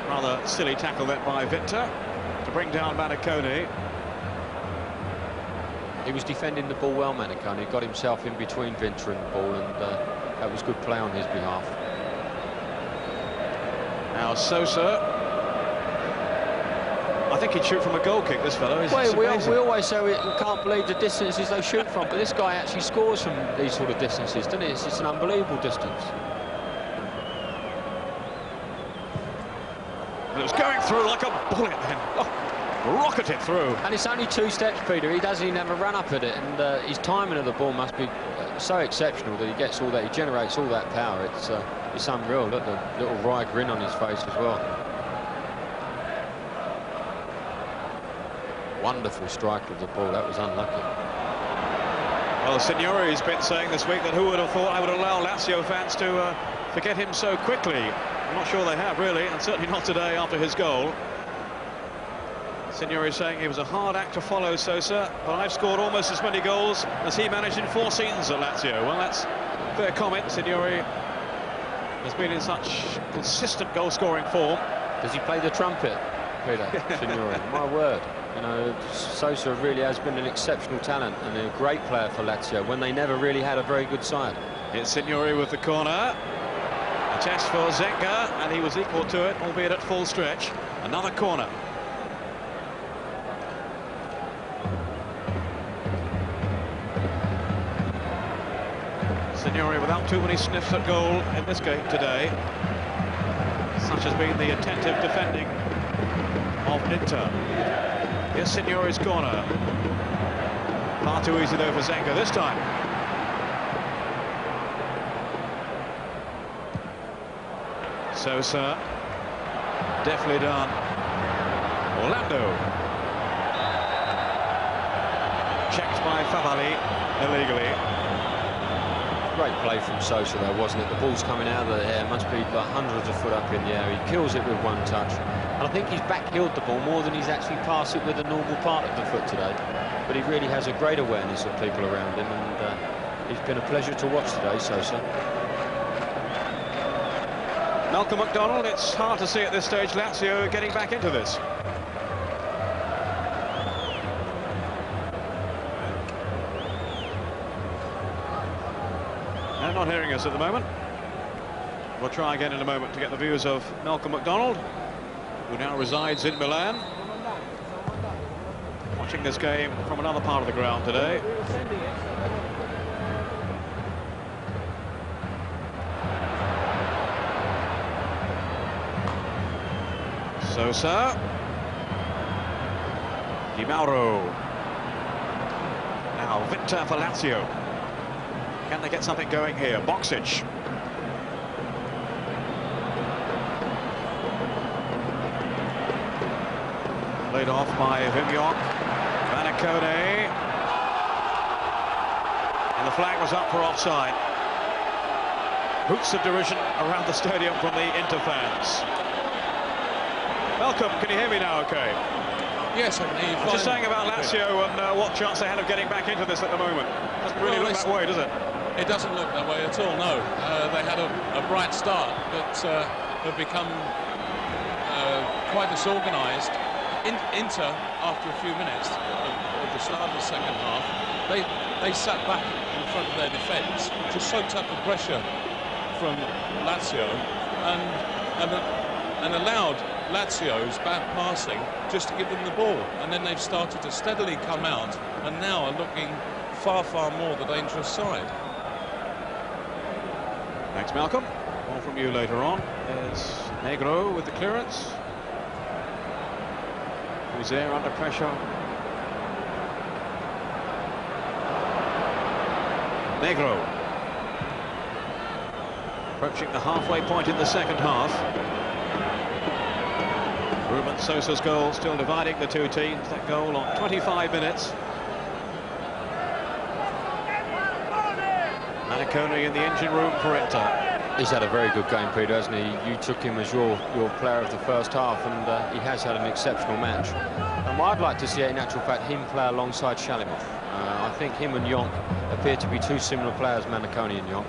Rather silly tackle there by Victor to bring down Manicone. He was defending the ball well, Manicone. He got himself in between Victor and the ball, and that was good play on his behalf. Now Sosa. I think he'd shoot from a goal kick, this fellow. Well, we always say we can't believe the distances they shoot from, but this guy actually scores from these sort of distances, doesn't he? It's just an unbelievable distance. It was going through like a bullet then. Oh, rocketed through. And it's only 2 steps, Peter. He doesn't even have a run up at it, and his timing of the ball must be so exceptional that he gets all that, he generates all that power. It's unreal. Look, the little wry grin on his face as well. Wonderful strike of the ball. That was unlucky. Well, Signori's been saying this week that who would have thought I would allow Lazio fans to forget him so quickly. I'm not sure they have, really, and certainly not today after his goal. Signori saying he was a hard act to follow, Sosa, but I've scored almost as many goals as he managed in 4 seasons at Lazio. Well, that's a fair comment. Signori has been in such consistent goal-scoring form. Does he play the trumpet, Peter? Signori, my word. You know, Sosa really has been an exceptional talent and a great player for Lazio when they never really had a very good side. It's Signori with the corner. A test for Zenga, and he was equal to it, albeit at full stretch. Another corner. Signori without too many sniffs at goal in this game today. Such has been the attentive defending of Inter. Here's Signori's corner. Far too easy though for Zenga this time. Sosa. Definitely done. Orlando. Checked by Favalli illegally. Great play from Sosa though, wasn't it? The ball's coming out of the air, must be like hundreds of foot up in the air. He kills it with one touch. And I think he's back-heeled the ball more than he's actually passed it with a normal part of the foot today. But he really has a great awareness of people around him, and it's been a pleasure to watch today, Sosa. Malcolm McDonald, it's hard to see at this stage Lazio getting back into this. No, not hearing us at the moment. We'll try again in a moment to get the views of Malcolm McDonald, who now resides in Milan. Watching this game from another part of the ground today. Sosa. Di Mauro. Now Victor for Lazio. Can they get something going here? Boxic. Played off by Jonk. Manicone. And the flag was up for offside. Hoots of derision around the stadium from the Inter fans. Malcolm, can you hear me now okay? Yes, I can hear you fine. Just saying about Lazio and what chance they had of getting back into this at the moment. Doesn't really look that way, does it? It doesn't look that way at all, no. They had a bright start, but have become quite disorganised. Inter, after a few minutes of the start of the second half, they sat back in front of their defence, just soaked up the pressure from Lazio and allowed Lazio's bad passing just to give them the ball. And then they've started to steadily come out and now are looking far, far more the dangerous side. Thanks, Malcolm. More from you later on. There's Negro with the clearance. Who's there under pressure? Negro. Approaching the halfway point in the second half. Ruben Sosa's goal still dividing the two teams. That goal on 25 minutes. Manicone in the engine room for Inter. He's had a very good game, Peter, hasn't he? You took him as your player of the first half, and he has had an exceptional match. I'd like to see, in actual fact, him play alongside Shalimov. I think him and Jonk appear to be two similar players, Manicone and Jonk.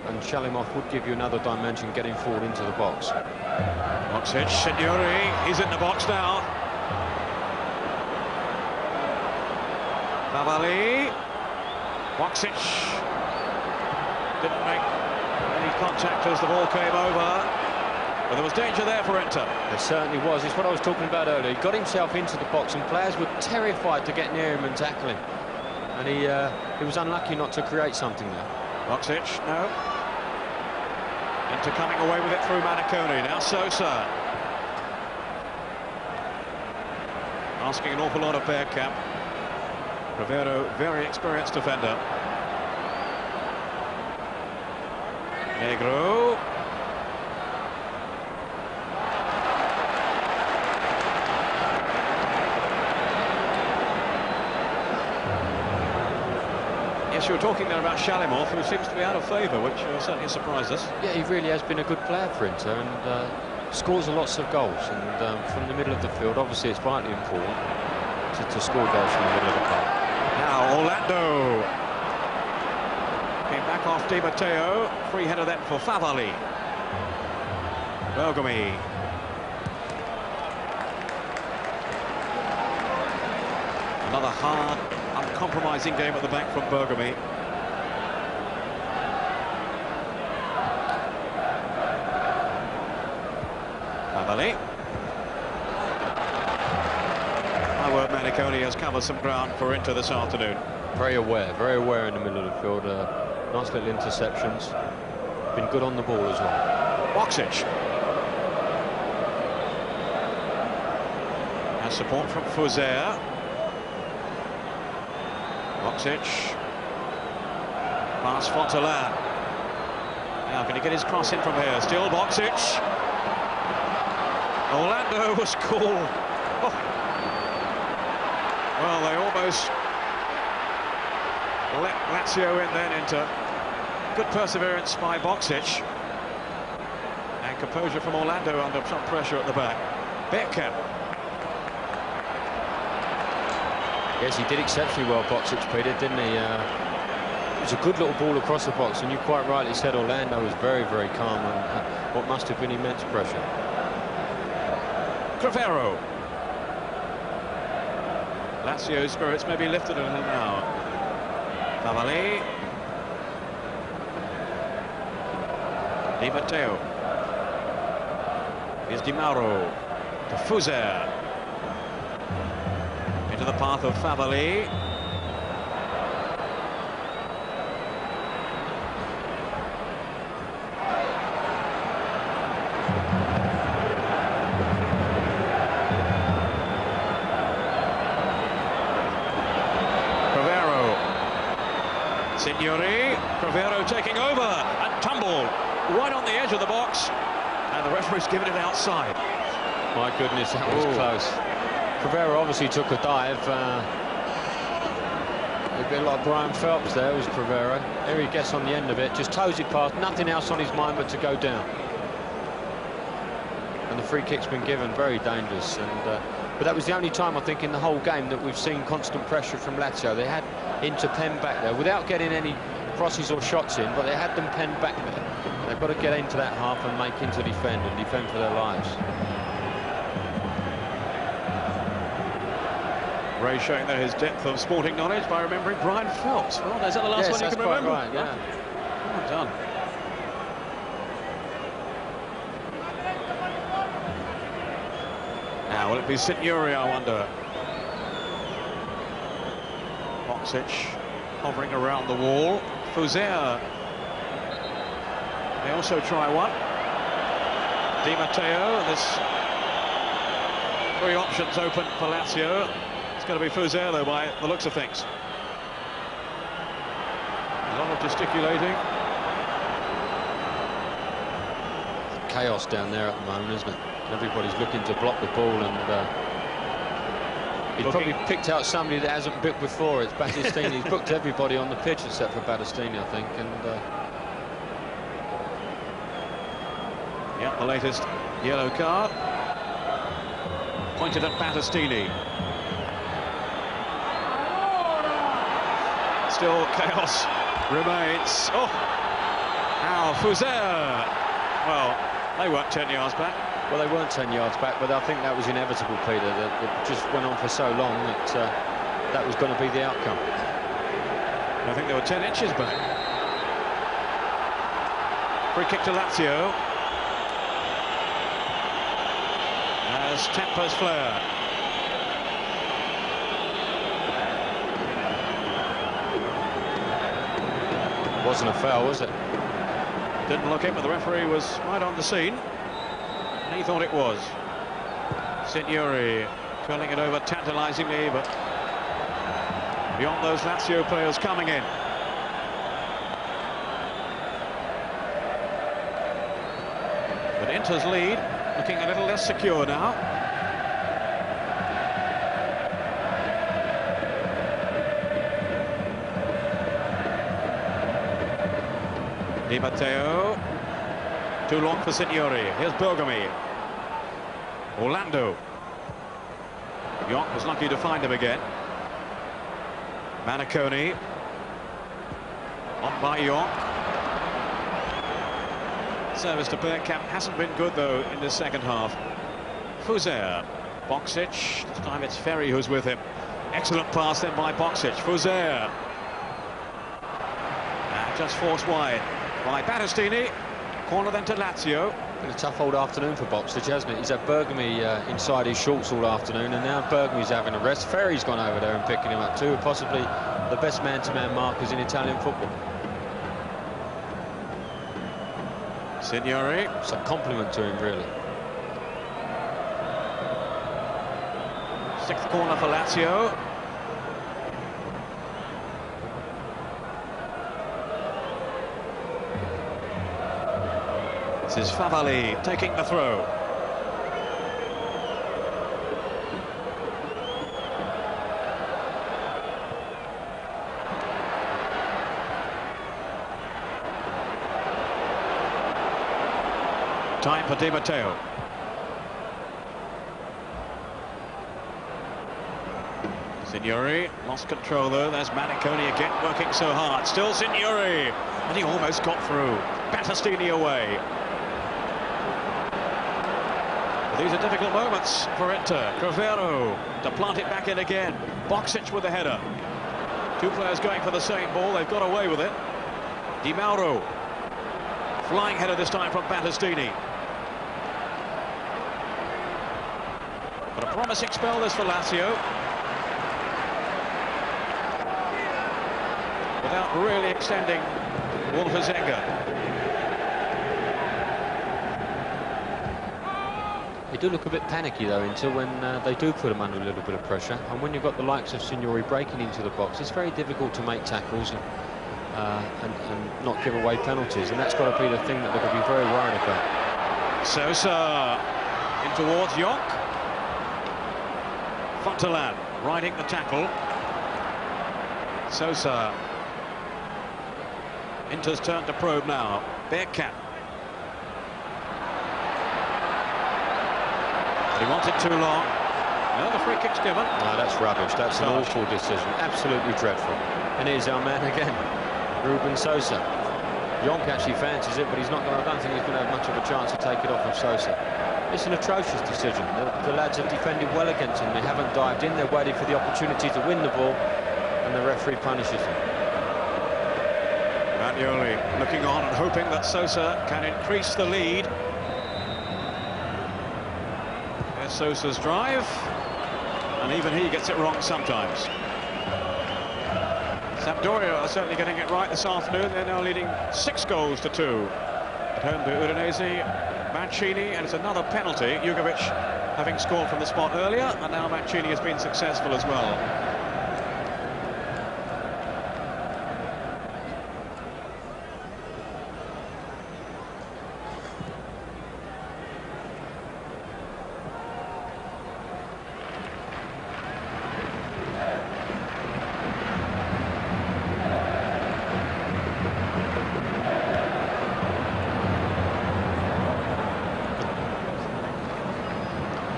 And Shalimov would give you another dimension getting forward into the box. Boxic, Signori, he's in the box now. Favalli. Boxic didn't make any contact as the ball came over. But there was danger there for Inter. There certainly was. It's what I was talking about earlier. He got himself into the box and players were terrified to get near him and tackle him. And he was unlucky not to create something there. Boxic, no. Inter coming away with it through Manicone. Now Sosa. Asking an awful lot of Bergkamp. Cravero, very experienced defender. Negro. Yes, you were talking there about Shalimov, who seems to be out of favour, which certainly surprised us. Yeah, he really has been a good player for Inter and scores lots of goals. And from the middle of the field, obviously it's vitally important to score goals from the middle of the park. Now Orlando. Came back off Di Matteo. Free header then for Favalli. Bergomi. Another hard, uncompromising game at the back from Bergomi. Favalli. My word, Manicone has covered some ground for Inter this afternoon. Very aware in the middle of the field. Nice little interceptions. Been good on the ball as well. Boxic. Has support from Fuser. Boxic. Pass Fontolan. Now can he get his cross in from here? Still Boxic. Orlando was cool. Oh. Well, they almost let Lazio in then into good perseverance by Boxic. And composure from Orlando under some pressure at the back. Bergkamp. Yes, he did exceptionally well, Boxic, Peter, didn't he? It was a good little ball across the box, and you quite rightly said Orlando was very, very calm and what must have been immense pressure. Cravero. Lazio's spirits may be lifted a little now. Favalli. Di Matteo. Here's Di Mauro. To Fuser. Into the path of Favalli. Signori, Cravero taking over and tumble right on the edge of the box, and the referee's given it outside. My goodness, that was close. Cravero obviously took a dive. A bit like Brian Phelps there was Cravero. Here he gets on the end of it, just toes it past, nothing else on his mind but to go down. And the free kick's been given, very dangerous. And but that was the only time, I think, in the whole game that we've seen constant pressure from Lazio. They had Inter penned back there without getting any crosses or shots in, but they had them penned back there. They've got to get into that half and make Inter defend and defend for their lives. Ray showing there his depth of sporting knowledge by remembering Brian Phelps. Well, is that the last one you can remember? Right, yeah. Well done. Now, will it be Signori, I wonder? Boxic hovering around the wall. Fuser may also try one. Di Matteo, and there's three options open for Lazio. It's going to be Fuser, though, by the looks of things. A lot of gesticulating. Chaos down there at the moment, isn't it? Everybody's looking to block the ball, and he's probably picked out somebody that hasn't booked before. It's Battistini. He's booked everybody on the pitch except for Battistini, I think. And yeah, the latest yellow card pointed at Battistini. Still chaos remains. Oh, now Fouzer. Well, they weren't 10 yards back. well, they weren't 10 yards back, but I think that was inevitable, Peter. That it just went on for so long that that was going to be the outcome. I think they were 10 inches back. Free kick to Lazio. As tempers flare. Wasn't a foul, was it? Didn't look it, but the referee was right on the scene. And he thought it was. Signori curling it over tantalizingly, but beyond those Lazio players coming in. But Inter's lead looking a little less secure now. Di Matteo. Too long for Signori. Here's Bergomi. Orlando. Jonk was lucky to find him again. Manicone. On by Jonk. Service to Bergkamp hasn't been good, though, in the second half. Fouzer. Boxic. This time it's Ferri who's with him. Excellent pass then by Boxic. Fouzer. And just forced wide by Battistini. Corner then to Lazio. Been a tough old afternoon for Boxic, hasn't it? He's had Bergomi inside his shorts all afternoon, and now Bergomi's having a rest. Ferri's gone over there and picking him up too, possibly the best man-to-man markers in Italian football. Signori. It's a compliment to him, really. Sixth corner for Lazio. This is Favalli taking the throw. Time for Di Matteo. Signori lost control though. There's Manicone again working so hard. Still Signori, and he almost got through. Battistini away. These are difficult moments for Inter. Cravero to plant it back in again. Boxic with the header. Two players going for the same ball. They've got away with it. Di Mauro. Flying header this time from Battistini. But a promising spell this for Lazio. Without really extending one for Zenga. They do look a bit panicky, though, until when they do put them under a little bit of pressure. And when you've got the likes of Signori breaking into the box, it's very difficult to make tackles and not give away penalties. And that's got to be the thing that they're going to be very worried about. Sosa in towards Jonk. Fontolan riding the tackle. Sosa. Inter's turn to probe now. Bergkamp. He wanted too long. No, the free kick's given. No, that's rubbish. That's an awful decision. Absolutely dreadful. And here's our man again, Ruben Sosa. Jonk actually fancies it, but he's not going to. I don't think he's going to have much of a chance to take it off of Sosa. It's an atrocious decision. The lads have defended well against him. They haven't dived in. They're waiting for the opportunity to win the ball, and the referee punishes them. Bagnoli looking on and hoping that Sosa can increase the lead. There's Sosa's drive, and even he gets it wrong sometimes. Sampdoria are certainly getting it right this afternoon. They're now leading 6-2 at home to Udinese. Mancini, and it's another penalty. Jugovic having scored from the spot earlier, and now Mancini has been successful as well.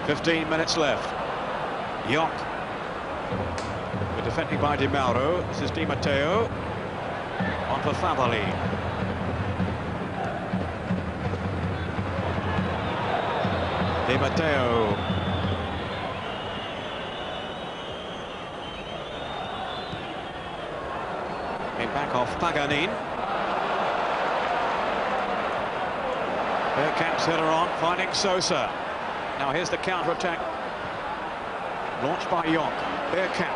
15 minutes left. Jonk. We're defending by Di Mauro. This is Di Matteo. On for Favalli. Di Matteo. Came back off Paganin. Bergkamp's header on, finding Sosa. Now here's the counter-attack. Launched by Jonk. Bergkamp.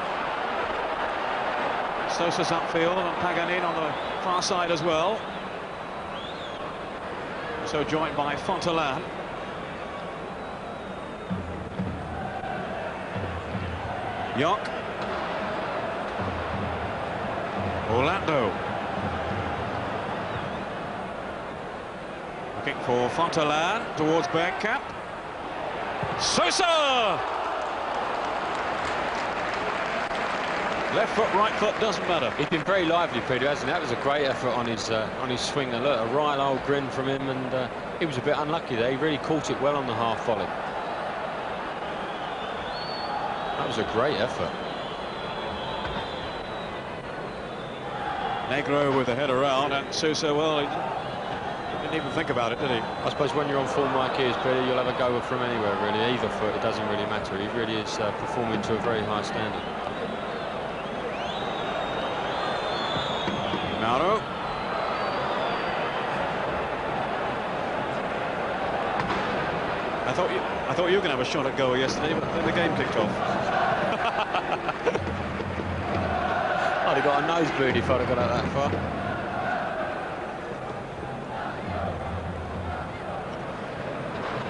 Sosa's upfield and Paganin on the far side as well. So joined by Fontolan. Jonk. Orlando. Looking for Fontolan towards Bergkamp. Sosa! Left foot, right foot, doesn't matter. He's been very lively, Peter, hasn't he? That was a great effort on his swing. Look, a right old grin from him, and he was a bit unlucky there. He really caught it well on the half volley. That was a great effort. Negro with the head around, and Sosa, well, he didn't even think about it, did he? I suppose when you're on form like he is, Peter, you'll have a go from anywhere, really. Either foot, it doesn't really matter. He really is performing to a very high standard. Mauro. I thought you were going to have a shot at goal yesterday, but then the game kicked off. I'd have got a nosebleed if I'd have got out that far.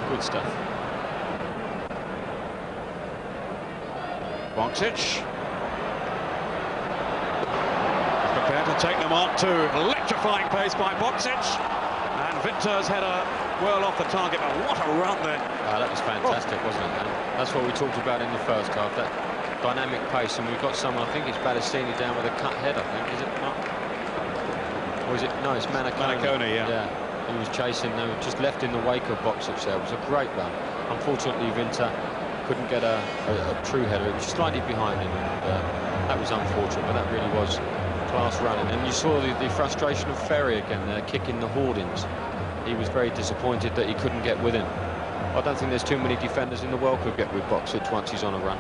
Good stuff. Bacci. Prepared to take them on to electrifying pace by Bacci. And Vinter's header well off the target, but what a run then. That was fantastic, wasn't it? And that's what we talked about in the first half, that dynamic pace, and we've got someone, I think it's Battistini down with a cut head, I think, is it not? Or is it? No, it's Manicone. Manicone, yeah. He was chasing, they were just left in the wake of Bacci there. It was a great run. Unfortunately, Vinter couldn't get a true header. It was slightly behind him, and that was unfortunate, but that really was class running. And you saw the frustration of Ferri again there, kicking the hoardings. He was very disappointed that he couldn't get with him. I don't think there's too many defenders in the world who get with Bacci once he's on a run.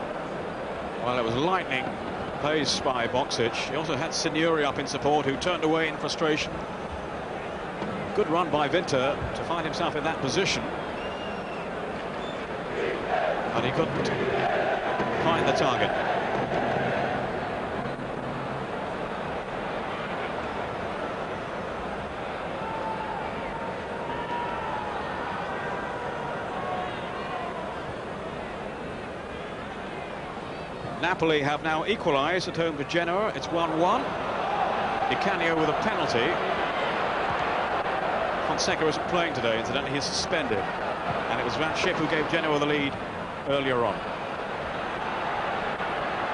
Well, it was lightning pace by Bacci. He also had Signori up in support, who turned away in frustration. Good run by Vinter to find himself in that position. And he couldn't find the target. Napoli have now equalised at home to Genoa. It's 1-1. Icanio with a penalty. Fonseca isn't playing today, incidentally, he's suspended. And it was Van Schip who gave Genoa the lead earlier on.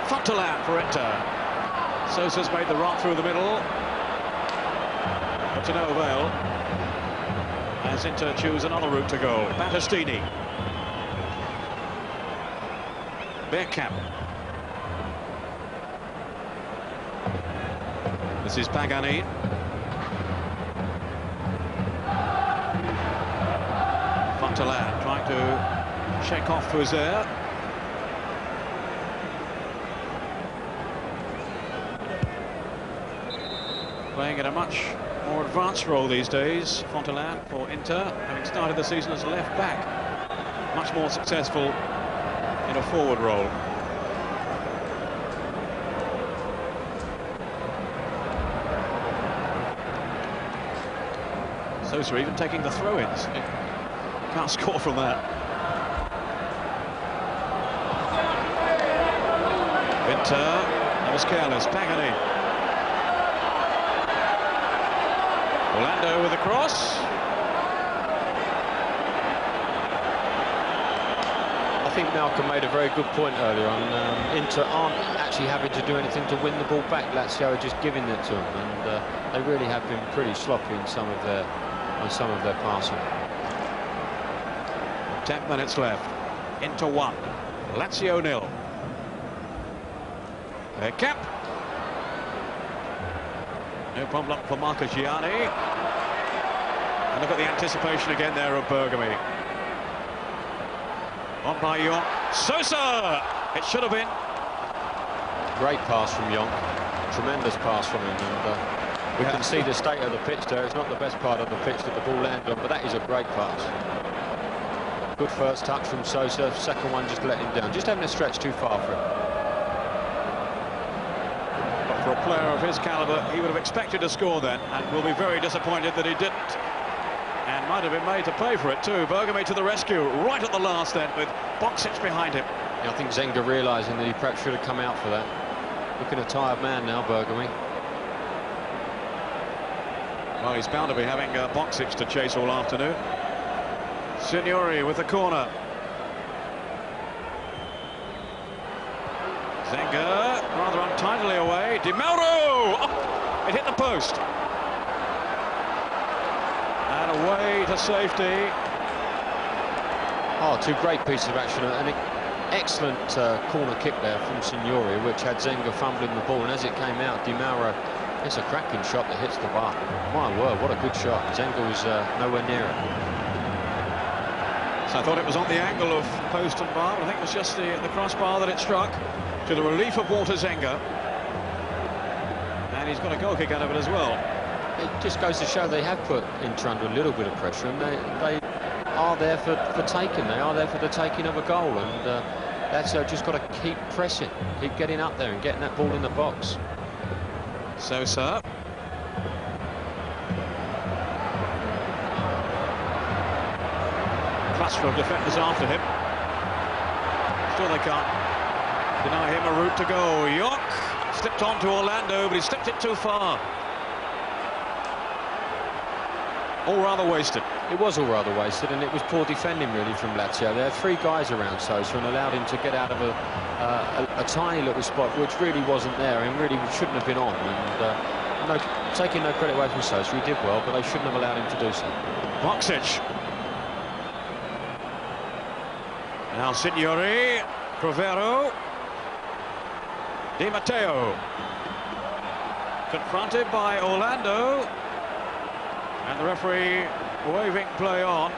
Fontolan for Inter. Sosa's made the run through the middle, but to no avail, as Inter choose another route to goal. Battistini. Bergkamp. This is Paganin. Fontolan trying to check off Fuser. Playing in a much more advanced role these days, Fontolan for Inter, having started the season as left back. Much more successful in a forward role. Sosa even taking the throw-ins. Can't score from that. Vinter, that was careless. Paganin. Orlando with the cross. I think Malcolm made a very good point earlier on. Inter aren't actually having to do anything to win the ball back. Lazio are just giving it to them, and they really have been pretty sloppy in some of their passing. 10 minutes left. into 1. Lazio 0. Bergkamp. No problem for Marchegiani. And look at the anticipation again there of Bergomi. On by Jonk. Sosa! It should have been. Great pass from Jonk. Tremendous pass from him. And we can see the state of the pitch there. It's not the best part of the pitch that the ball landed on, but that is a great pass. Good first touch from Sosa. Second one just let him down. Just having a stretch too far for him. But for a player of his calibre, he would have expected to score then, and will be very disappointed that he didn't. And might have been made to pay for it too. Bergomi to the rescue right at the last then, with Bacci behind him. Yeah, I think Zenga realising that he perhaps should have come out for that. Looking a tired man now, Bergomi. Well, he's bound to be having Bacci to chase all afternoon. Signori with the corner. Zenga rather untidily away. Di Mauro! Oh, it hit the post. And away to safety. Oh, two great pieces of action. An excellent corner kick there from Signori, which had Zenga fumbling the ball. And as it came out, Di Mauro, it's a cracking shot that hits the bar. My word, what a good shot. Zenga was nowhere near it. So I thought it was on the angle of post and bar, but I think it was just the crossbar that it struck, to the relief of Walter Zenga. And he's got a goal kick out of it as well. It just goes to show they have put Inter under a little bit of pressure, and they are there for taking. They are there for the taking of a goal, and that's just got to keep pressing, keep getting up there and getting that ball in the box. Sosa. Cluster of defenders after him. Still they can't deny him a route to go. Jonk slipped on to Orlando, but he slipped it too far. All rather wasted. It was all rather wasted, and it was poor defending really from Lazio. There are three guys around Sosa and allowed him to get out of a tiny little spot which really wasn't there and really shouldn't have been on. And taking no credit away from Sosa, he did well, but they shouldn't have allowed him to do so. Bacci. Now Signori, Cravero, Di Matteo. Confronted by Orlando. And the referee waving play on.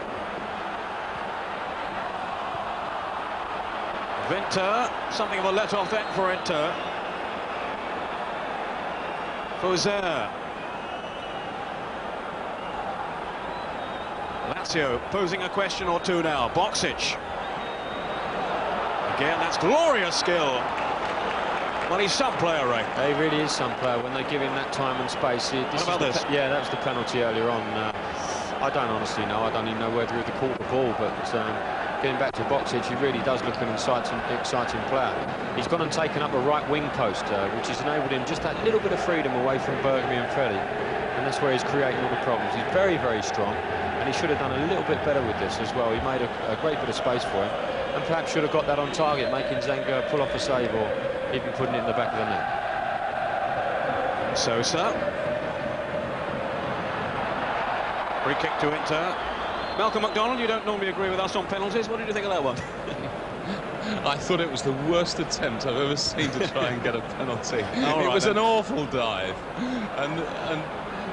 Winter, something of a let-off then for Inter. Sosa. Lazio posing a question or two now. Bacci. Again, that's glorious skill. Well, he's some player, Ray. He really is some player when they give him that time and space. What about this? Yeah, that was the penalty earlier on. I don't honestly know. I don't even know whether he'd have caught the ball, but getting back to Bacci, he really does look an exciting player. He's gone and taken up a right wing post, which has enabled him just that little bit of freedom away from Bergkamp and Ferri, and that's where he's creating all the problems. He's very, very strong, and he should have done a little bit better with this as well. He made a great bit of space for him, and perhaps should have got that on target, making Zenga pull off a save or even putting it in the back of the net. Sosa. Free kick to Inter. Malcolm McDonald, you don't normally agree with us on penalties. What did you think of that one? I thought it was the worst attempt I've ever seen to try and get a penalty. It was an awful dive, and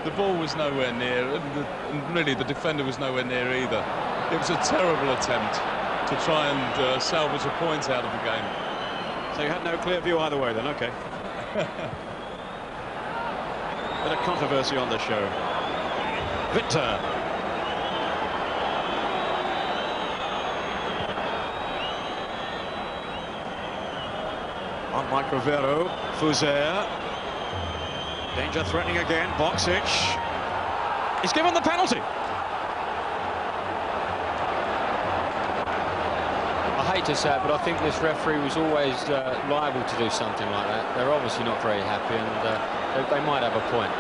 the ball was nowhere near, and really the defender was nowhere near either. It was a terrible attempt to try and salvage a point out of the game. So you had no clear view either way then, okay. Bit of controversy on the show. Winter. On by Cravero. Sosa. Danger threatening again. Bacci. He's given the penalty. I hate to say it, but I think this referee was always liable to do something like that. They're obviously not very happy, and they might have a point.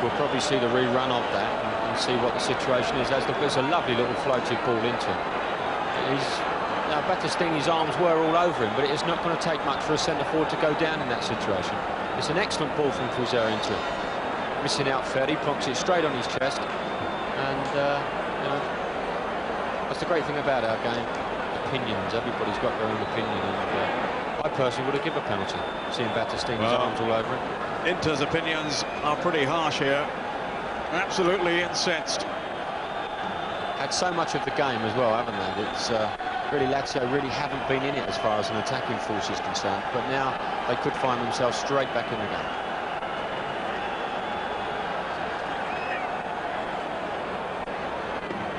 We'll probably see the rerun of that and see what the situation is. There's a lovely little floated ball into him. Battistini's arms were all over him, but it's not going to take much for a centre-forward to go down in that situation. It's an excellent ball from Sosa into him. Missing out Ferri, plonks it straight on his chest, and you know, that's the great thing about our game. opinions. Everybody's got their own opinion, and I personally would have given a penalty, seeing Battistini's arms all over him. Inter's opinions are pretty harsh here. Absolutely incensed. Had so much of the game as well, haven't they? It's really, Lazio really haven't been in it as far as an attacking force is concerned, but now they could find themselves straight back in the game.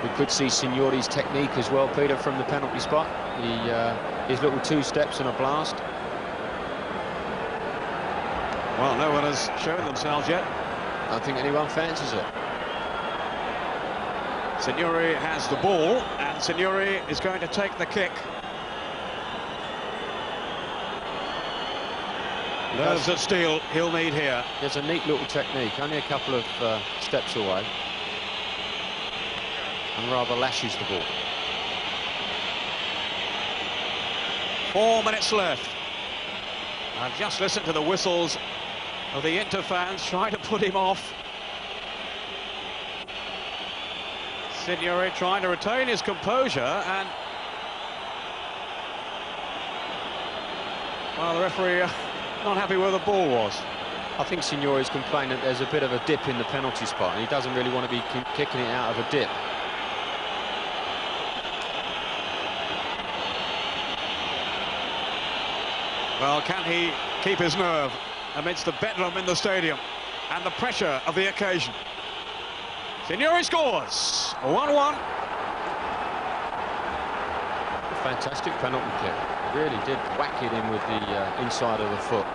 We could see Signori's technique as well, Peter, from the penalty spot. His little 2 steps and a blast. Well, no one has shown themselves yet. I don't think anyone fancies it. Signori has the ball, and Signori is going to take the kick. Nerves of steel he'll need here. There's a neat little technique, only a couple of steps away, and rather lashes the ball. 4 minutes left. I've just listened to the whistles of the Inter fans trying to put him off. Signori trying to retain his composure, and well, the referee not happy where the ball was. I think Signori's complaining that there's a bit of a dip in the penalty spot, and he doesn't really want to be kicking it out of a dip. Well, can he keep his nerve amidst the bedlam in the stadium and the pressure of the occasion? Signori scores. 1-1. Fantastic penalty kick. Really did whack it in with the inside of the foot.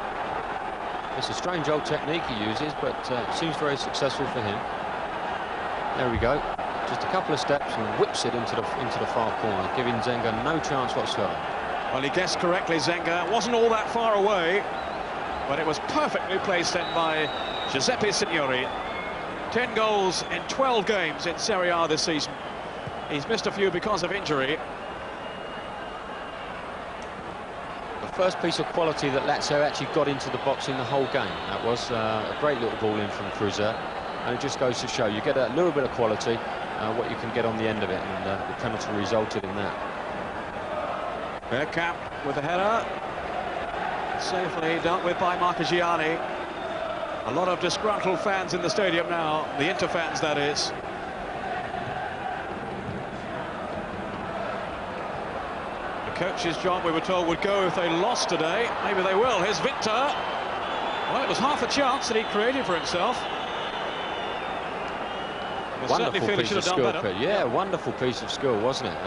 It's a strange old technique he uses, but it seems very successful for him. There we go. Just a couple of steps and whips it into the far corner, giving Zenga no chance whatsoever. Well, he guessed correctly, Zenga. It wasn't all that far away, but it was perfectly placed then by Giuseppe Signori. 10 goals in 12 games in Serie A this season. He's missed a few because of injury. The first piece of quality that Lazio actually got into the box in the whole game. That was a great little ball in from Cruiser, and it just goes to show you get a little bit of quality, what you can get on the end of it, and the penalty resulted in that. Bergkamp with the header. Safely dealt with by Marchegiani. A lot of disgruntled fans in the stadium now, the Inter fans, that is. The coach's job, we were told, would go if they lost today. Maybe they will. Here's Victor. Well, it was half a chance that he created for himself. Wonderful piece of skill, yeah, wonderful piece of skill, wasn't it?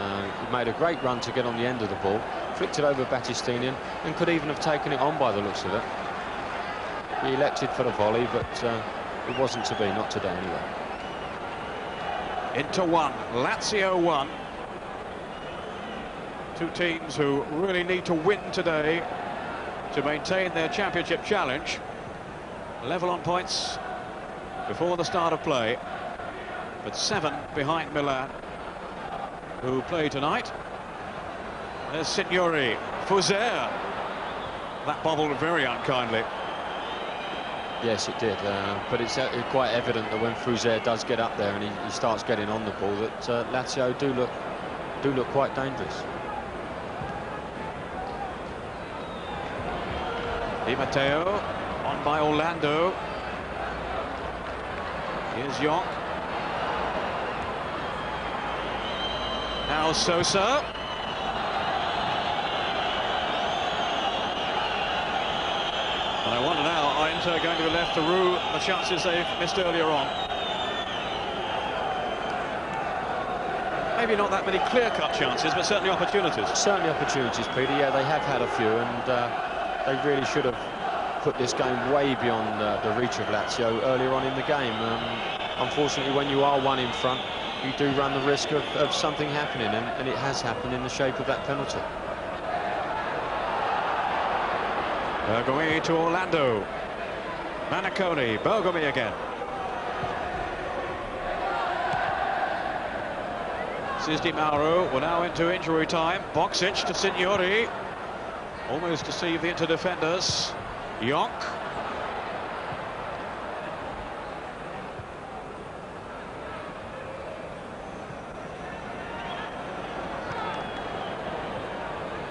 He made a great run to get on the end of the ball, flicked it over Battistini, and could even have taken it on by the looks of it. He elected for the volley, but it wasn't to be, not today anyway. Inter 1, Lazio 1. Two teams who really need to win today to maintain their championship challenge. Level on points before the start of play, but 7 behind Milan, who play tonight. There's Signori, Fuser. That bobbled very unkindly. Yes, it did, but it's quite evident that when Fuser does get up there and he starts getting on the ball, that Lazio do look quite dangerous. Matteo on by Orlando. Here's Jonk. Now Sosa. And I wonder now, are Inter going to be left to rue the chances they've missed earlier on? Maybe not that many clear-cut chances, but certainly opportunities. Certainly opportunities, Peter. Yeah, they have had a few, and they really should have put this game way beyond the reach of Lazio earlier on in the game. Unfortunately, when you are one in front, you do run the risk of something happening, and it has happened in the shape of that penalty. Bergomi to Orlando. Manicone, Bergomi again. This is Di Mauro. We're now into injury time. Boxic to Signori. Almost deceived the Inter defenders. Jonk.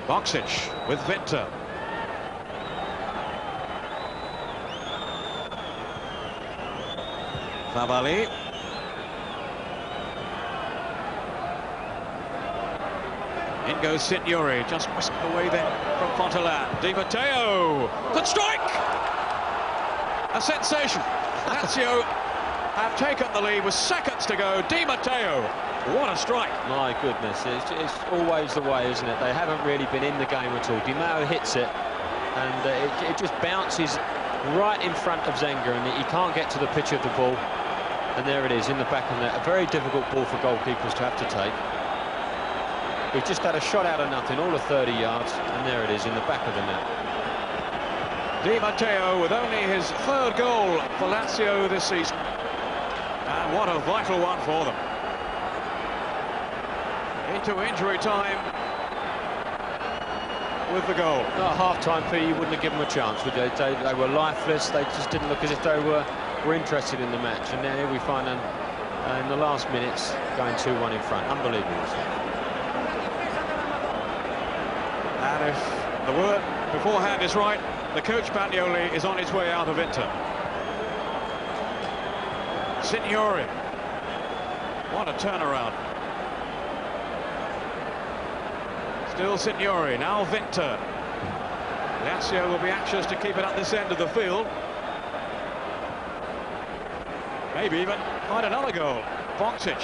Bacci with Winter. Favalli. In goes Signori, just whisked away then from Fontolan. Di Matteo, good strike! A sensation. Lazio have taken the lead with seconds to go. Di Matteo, what a strike. My goodness, it's always the way, isn't it? They haven't really been in the game at all. Di Matteo hits it, and it just bounces right in front of Zenga, and he can't get to the pitch of the ball. And there it is, in the back of the net. A very difficult ball for goalkeepers to have to take. We've just had a shot out of nothing, all of 30 yards, and there it is, in the back of the net. Di Matteo with only his third goal for Lazio this season. And what a vital one for them. Into injury time with the goal. At half-time, P, you wouldn't have given them a chance, would they? They were lifeless. They just didn't look as if they were interested in the match. And now here we find them in the last minutes going 2-1 in front. Unbelievable. And if the word beforehand is right, the coach Bagnoli is on his way out of Inter. Signori. What a turnaround. Still Signori, now Winter. Lazio will be anxious to keep it at this end of the field. Maybe even find another goal. Bacci.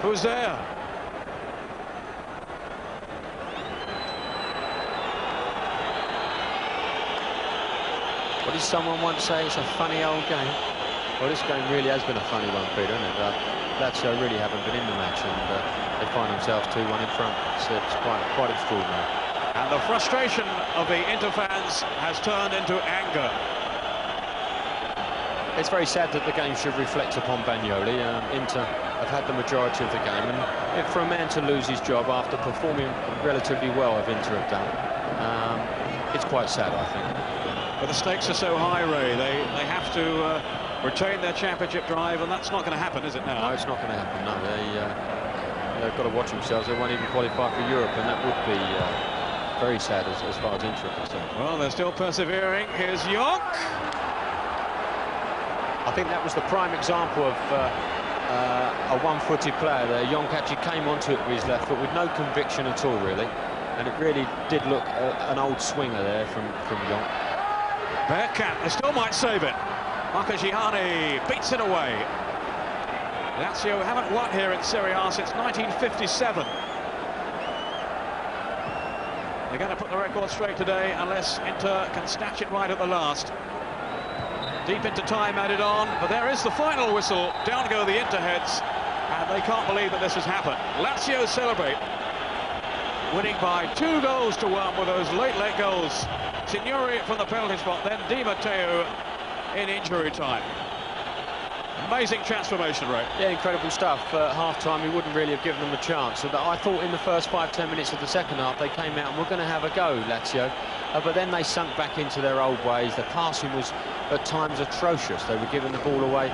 Who's there? What did someone once say? It's a funny old game. Well, this game really has been a funny one, Peter, hasn't it? Lazio really haven't been in the match, and they find themselves 2-1 in front. So it's quite extraordinary. And the frustration of the Inter fans has turned into anger. It's very sad that the game should reflect upon Bagnoli. Inter have had the majority of the game, and for a man to lose his job after performing relatively well, as Inter have done, it's quite sad, I think. But the stakes are so high, Ray. They have to retain their championship drive, and that's not going to happen, is it now? No, it's not going to happen. No, they've got to watch themselves. They won't even qualify for Europe, and that would be very sad as far as Inter are concerned. Well, they're still persevering. Here's Jonk. I think that was the prime example of a one-footed player there. Jonk actually came onto it with his left foot with no conviction at all, really, and it really did look an old swinger there from Jonk. Bergkamp, they still might save it. Marchegiani beats it away. Lazio haven't won here in Serie A since 1957. They're going to put the record straight today unless Inter can snatch it right at the last. Deep into time added on, but there is the final whistle. Down go the Inter heads, and they can't believe that this has happened. Lazio celebrate, winning by 2-1 with those late goals. Signori from the penalty spot, then Di Matteo in injury time. Amazing transformation, Ray. Yeah, incredible stuff. Half-time, we wouldn't really have given them a chance. So I thought in the first 5-10 minutes of the second half, they came out and were going to have a go, Lazio. But then they sunk back into their old ways. The passing was, at times, atrocious. They were giving the ball away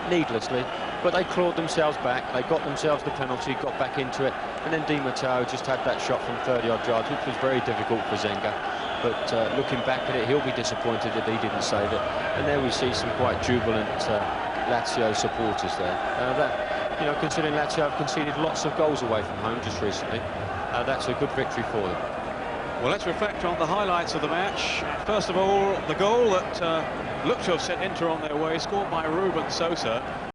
needlessly. But they clawed themselves back. They got themselves the penalty, got back into it. And then Di Matteo just had that shot from 30-odd yards, which was very difficult for Zenga. But looking back at it, he'll be disappointed that he didn't save it. And there we see some quite jubilant Lazio supporters there. Considering Lazio have conceded lots of goals away from home just recently, that's a good victory for them. Well, let's reflect on the highlights of the match. First of all, the goal that looked to have sent Inter on their way, scored by Ruben Sosa.